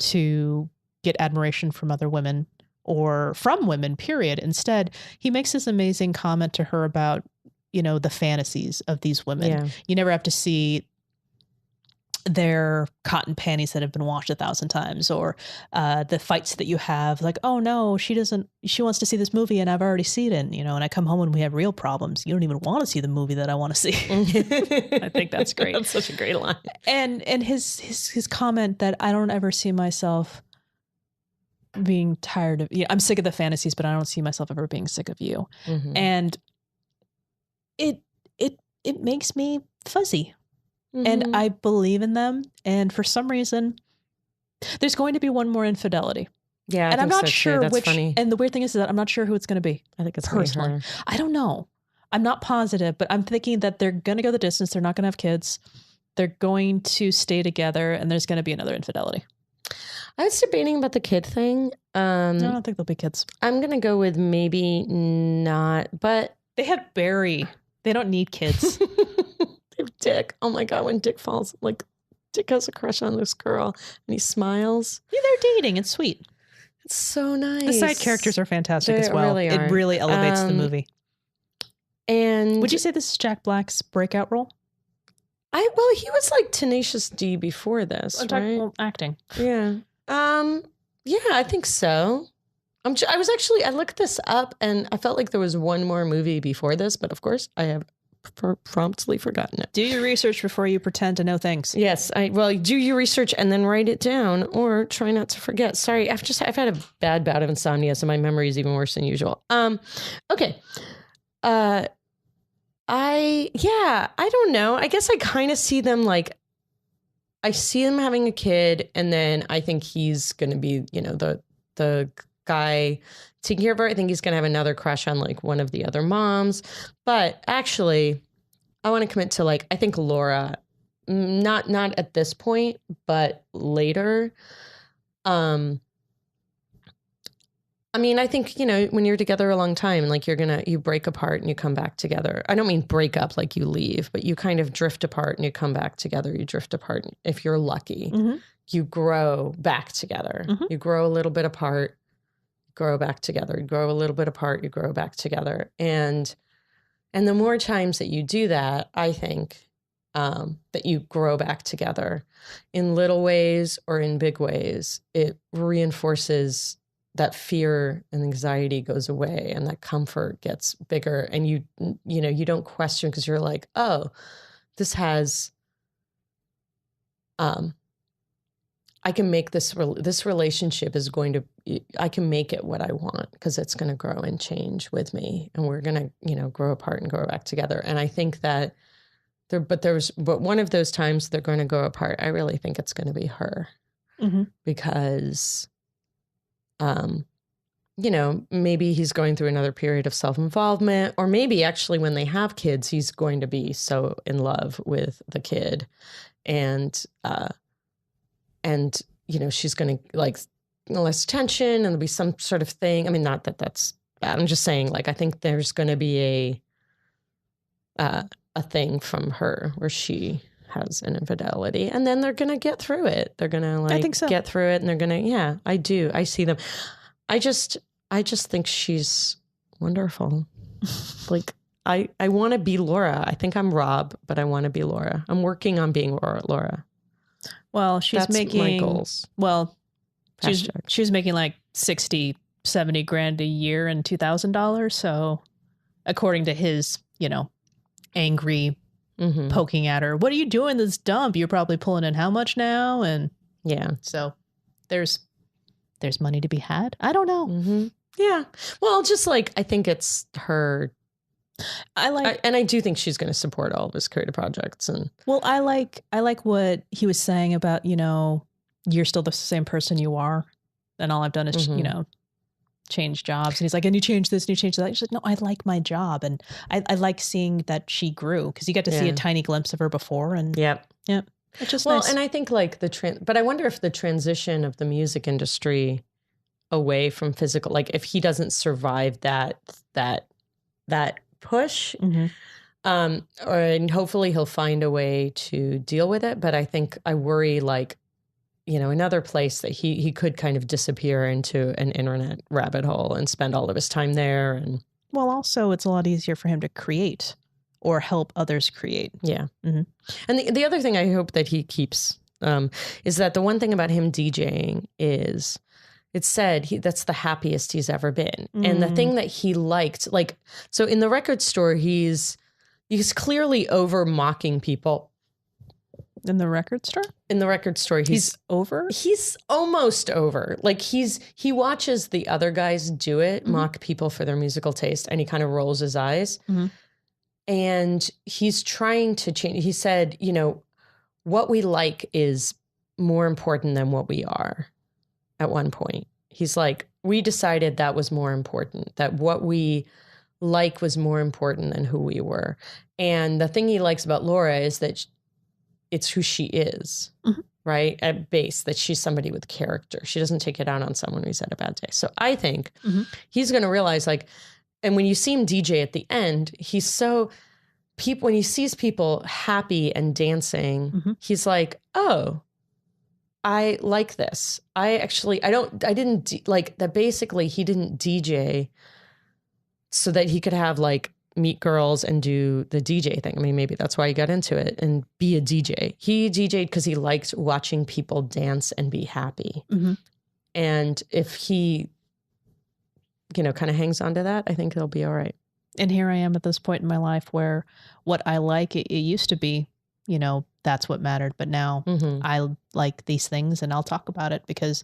to get admiration from other women or from women, period. Instead, he makes this amazing comment to her about, you know, the fantasies of these women.
Yeah.
You never have to see their cotton panties that have been washed 1,000 times, or the fights that you have, like, oh no, she wants to see this movie and I've already seen it, you know, and I come home and we have real problems. You don't even want to see the movie that I want to see. I think that's great.
That's such a great line.
And his comment that I don't ever see myself being tired of, I'm sick of the fantasies, but I don't see myself ever being sick of you.
Mm-hmm.
And it makes me fuzzy.
Mm-hmm.
And I believe in them. And for some reason, there's going to be one more infidelity.
Yeah.
And I'm not
so
sure
That's
which.
funny.
And the weird thing is that I'm not sure who it's going to be.
I think it's
personally.
her.
I don't know. I'm not positive, but I'm thinking that they're going to go the distance. They're not going to have kids. They're going to stay together, and there's going to be another infidelity.
I was debating about the kid thing.
I don't think there'll be kids.
I'm going to go with maybe not, but
they have Barry. They don't need kids.
Dick. Oh my God. When Dick falls, like Dick has a crush on this girl and he smiles.
Yeah, they're dating. It's sweet.
It's so nice.
The side characters are fantastic
They
as well.
really are.
It really elevates the movie.
And
would you say this is Jack Black's breakout role?
Well, he was like Tenacious D before this, right?
Well, acting.
Yeah. Yeah, I think so. I looked this up and I felt like there was one more movie before this, but of course I have promptly forgotten it.
Do your research before you pretend to know things.
Yes. Do your research and then write it down, or try not to forget. Sorry. I've had a bad bout of insomnia, so my memory is even worse than usual. Okay. I don't know. I guess I kind of see them like, I see them having a kid, and then I think he's going to be, you know, the guy taking care of her. I think he's going to have another crush on like one of the other moms. But actually, I want to commit to like, I think Laura, not at this point, but later. I mean, I think, you know, when you're together a long time, like you break apart and you come back together. I don't mean break up like you leave, but you kind of drift apart and you come back together. You drift apart. If you're lucky, you grow back together. You grow a little bit apart, grow back together. You grow a little bit apart, you grow back together. And the more times that you do that, I think that you grow back together in little ways or in big ways, it reinforces that fear and anxiety goes away, and that comfort gets bigger, and you don't question, because you're like, oh, this has, I can make this relationship is going to, I can make it what I want, because it's going to grow and change with me, and we're going to, you know, grow apart and grow back together. And I think that but one of those times they're going to grow apart, I really think it's going to be her, because you know, maybe he's going through another period of self-involvement, or maybe actually when they have kids, he's going to be so in love with the kid, and you know, she's going to like less attention, and there'll be some sort of thing. I mean, not that that's bad. I'm just saying, like, I think there's going to be a thing from her where she has an infidelity, and then they're going to get through it. They're going to like get through it, and they're going to, yeah, I do. I see them. I just think she's wonderful. Like, I want to be Laura. I think I'm Rob, but I want to be Laura. I'm working on being Laura.
Well,
That's my goals.
Well, she was making like 60, 70 grand a year and $2,000. So according to his, you know, angry poking at her, what are you doing this dump? You're probably pulling in how much now? And
yeah,
so there's money to be had. I don't know.
Yeah. Well, just like, I think it's her. And I do think she's going to support all of his creative projects. And
well, I like what he was saying about, you know, you're still the same person you are, and all I've done is, you know, change jobs. And he's like, and you change this and you change that. She's like, no, I like my job. And I like seeing that she grew, because you got to see a tiny glimpse of her before. And Yep. It's just nice.
And I think like but I wonder if the transition of the music industry away from physical, like if he doesn't survive that push, and hopefully he'll find a way to deal with it. But I worry, like, another place that he could kind of disappear into an internet rabbit hole and spend all of his time there. And
well, also it's a lot easier for him to create or help others create.
Yeah. Mm-hmm. And the other thing I hope that he keeps is that the one thing about him DJing is it's said that's the happiest he's ever been. And the thing that he liked, like, so in the record store, he's clearly over mocking people.
In the record store?
In the record store,
he's over?
He's almost over. Like he watches the other guys do it, mock people for their musical taste, and he kind of rolls his eyes. Mm-hmm. And he's trying to change. He said, what we like is more important than what we are at one point. He's like, we decided that was more important, that what we like was more important than who we were. And the thing he likes about Laura is that it's who she is, right? At base, that she's somebody with character. She doesn't take it out on someone who's had a bad day. So I think he's going to realize, like, and when you see him DJ at the end, when he sees people happy and dancing, he's like, oh, I like this. Basically he didn't DJ so that he could have like meet girls and do the DJ thing. I mean, maybe that's why he got into it and be a DJ. He DJ'd because he liked watching people dance and be happy. And if he, kind of hangs on to that, I think he'll be all right.
And here I am at this point in my life where what I like, it used to be, that's what mattered. But now I like these things and I'll talk about it because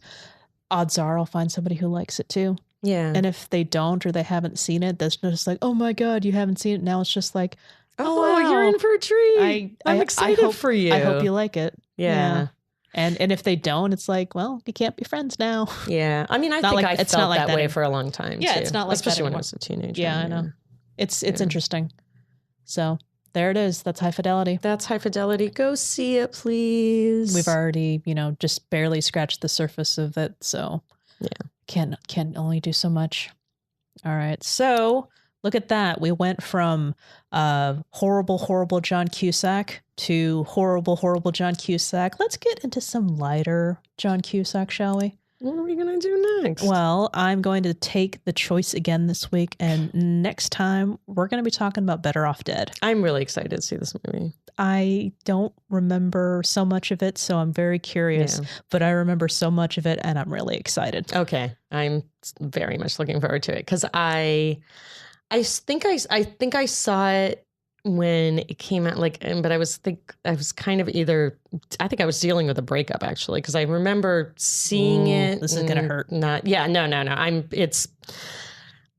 odds are I'll find somebody who likes it too.
Yeah.
And if they don't or they haven't seen it, that's just like, oh my God, you haven't seen it. Now it's just like,
oh wow, you're in for a treat. I'm excited for you.
I hope you like it.
Yeah.
And if they don't, it's like, well, you can't be friends now.
Yeah. I mean, I felt that way for a long time.
Yeah,
too.
it's not like
especially
that
when I was a teenager.
Yeah, I know. It's interesting. So there it is. That's High Fidelity.
That's High Fidelity. Go see it, please.
We've already, just barely scratched the surface of it. So
yeah,
can only do so much. All right. So look at that. We went from horrible John Cusack to horrible John Cusack. Let's get into some lighter John Cusack, shall we?
What are we going to do next?
Well, I'm going to take the choice again this week. And next time, we're going to be talking about Better Off Dead.
I'm really excited to see this movie.
I don't remember so much of it, so I'm very curious. Yeah. But I remember so much of it, and I'm really excited.
Okay. I'm very much looking forward to it. Because I think I saw it when it came out, but I was kind of I think I was dealing with a breakup actually, because I remember seeing it.
This is gonna hurt.
No.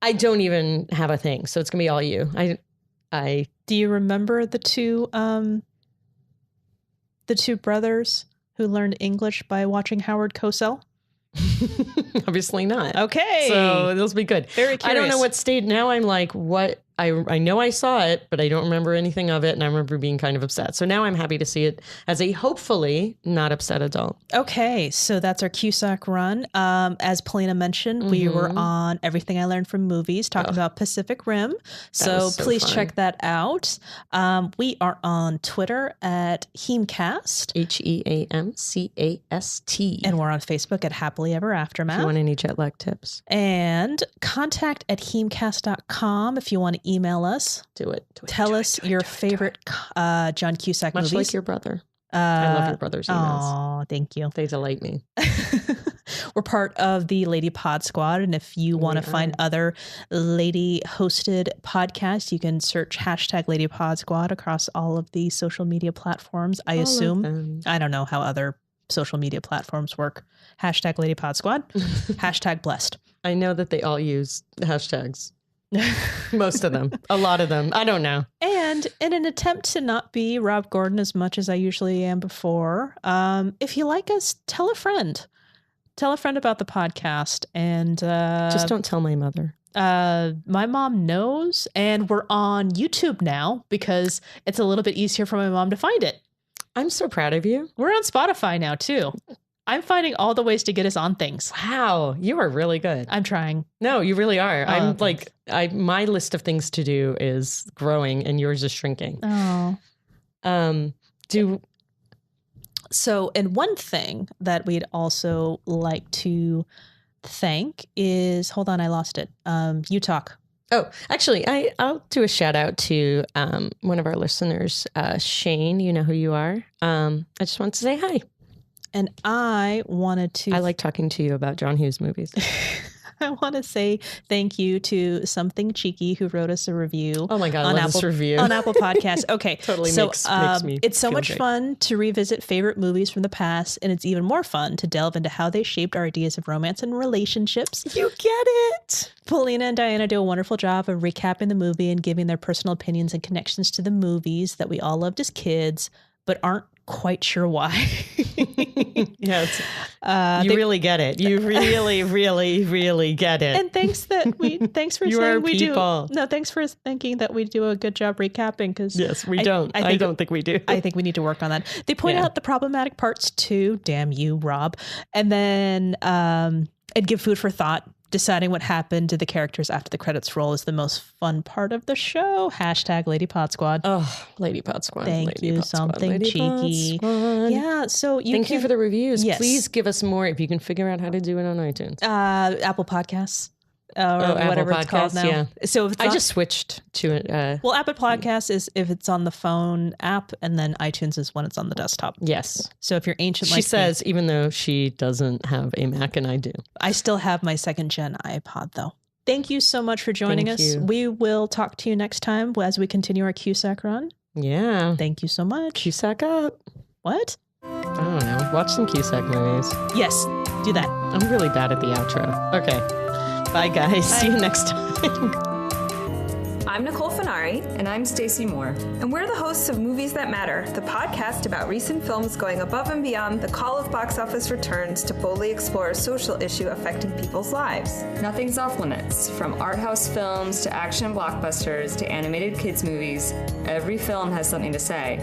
I don't even have a thing, so it's gonna be all you.
Do you remember the two brothers who learned English by watching Howard Cosell?
Obviously not.
Okay.
So this will be good.
Very curious.
I don't know what state. Now I'm like, what? I know I saw it, but I don't remember anything of it. And I remember being kind of upset. So now I'm happy to see it as a hopefully not upset adult.
Okay. So that's our Cusack run. As Polina mentioned, we were on Everything I Learned from Movies, talking about Pacific Rim. So please check that out. We are on Twitter at HEAMCast.
HEAMCAST.
And we're on Facebook at Happily Ever Aftermath.
If you want any jet lag tips.
And contact at HEAMCast.com if you want to email us.
Do it.
Tell us your favorite John Cusack movies.
Much like your brother. I love your brother's emails.
Oh, thank you.
They delight me.
We're part of the Lady Pod Squad. And if you want to find other lady hosted podcasts, you can search hashtag Lady Pod Squad across all of the social media platforms. I assume. I don't know how other social media platforms work. Hashtag Lady Pod Squad. Hashtag blessed.
I know that they all use hashtags. Most of them. A lot of them. I don't know.
And in an attempt to not be Rob Gordon as much as I usually am before, if you like us, tell a friend. Tell a friend about the podcast. And
just don't tell my mother.
My mom knows. And we're on YouTube now because it's a little bit easier for my mom to find it.
I'm so proud of you.
We're on Spotify now, too. I'm finding all the ways to get us on things.
Wow, you are really good.
I'm trying.
No, you really are. I'm like, my list of things to do is growing and yours is shrinking.
Oh. So, and one thing that we'd also like to thank is, hold on, I lost it. You talk.
Oh, actually, I'll do a shout out to one of our listeners, Shane. You know who you are. I just want to say hi.
And I wanted to...
I like talking to you about John Hughes movies.
I want to say thank you to Something Cheeky who wrote us a review.
Oh my God, I love this review.
On Apple Podcasts. Okay.
Totally
so,
makes me
it's so
feel
much
great.
fun to revisit favorite movies from the past, and it's even more fun to delve into how they shaped our ideas of romance and relationships.
You get it.
Paulina and Diana do a wonderful job of recapping the movie and giving their personal opinions and connections to the movies that we all loved as kids, but aren't quite sure why.
Yes. You really get it. You really, really, really get it.
And thanks for
You
saying
are
we
people.
do. No, thanks for thinking that we do a good job recapping. Because
yes, we don't. I don't think we do.
I think we need to work on that. They point out the problematic parts too. Damn you, Rob. And then and give food for thought. Deciding what happened to the characters after the credits roll is the most fun part of the show. # Lady Pod Squad.
Oh, Lady Pod Squad.
Thank
Lady
you.
Pod
Something
Squad, Lady
cheeky.
Pod Squad.
Yeah. So
Thank you for the reviews.
Yes.
Please give us more if you can figure out how to do it on iTunes.
Apple Podcasts. Or whatever
Apple
it's called
Podcasts,
now.
yeah.
So if it's
I just switched to it.
well, Apple Podcasts is if it's on the phone app, and then iTunes is when it's on the desktop.
Yes.
So if you're ancient,
She says, even though she doesn't have a Mac and I do.
I still have my 2nd gen iPod though. Thank you so much for joining
Thank
us.
you.
We will talk to you next time as we continue our Cusack run.
Yeah.
Thank you so much.
Cusack up.
What?
I don't know. Watch some Cusack movies.
Yes, do that.
I'm really bad at the outro. Okay. Bye, guys.
Bye.
See you next time.
I'm Nicole Finari.
And I'm Stacey Moore.
And we're the hosts of Movies That Matter, the podcast about recent films going above and beyond the call of box office returns to boldly explore a social issue affecting people's lives.
Nothing's off limits. From art house films to action blockbusters to animated kids movies, every film has something to say,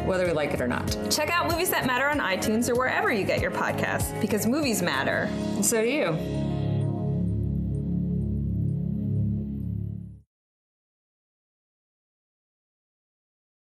whether we like it or not.
Check out Movies That Matter on iTunes or wherever you get your podcasts, because movies matter.
And so do you.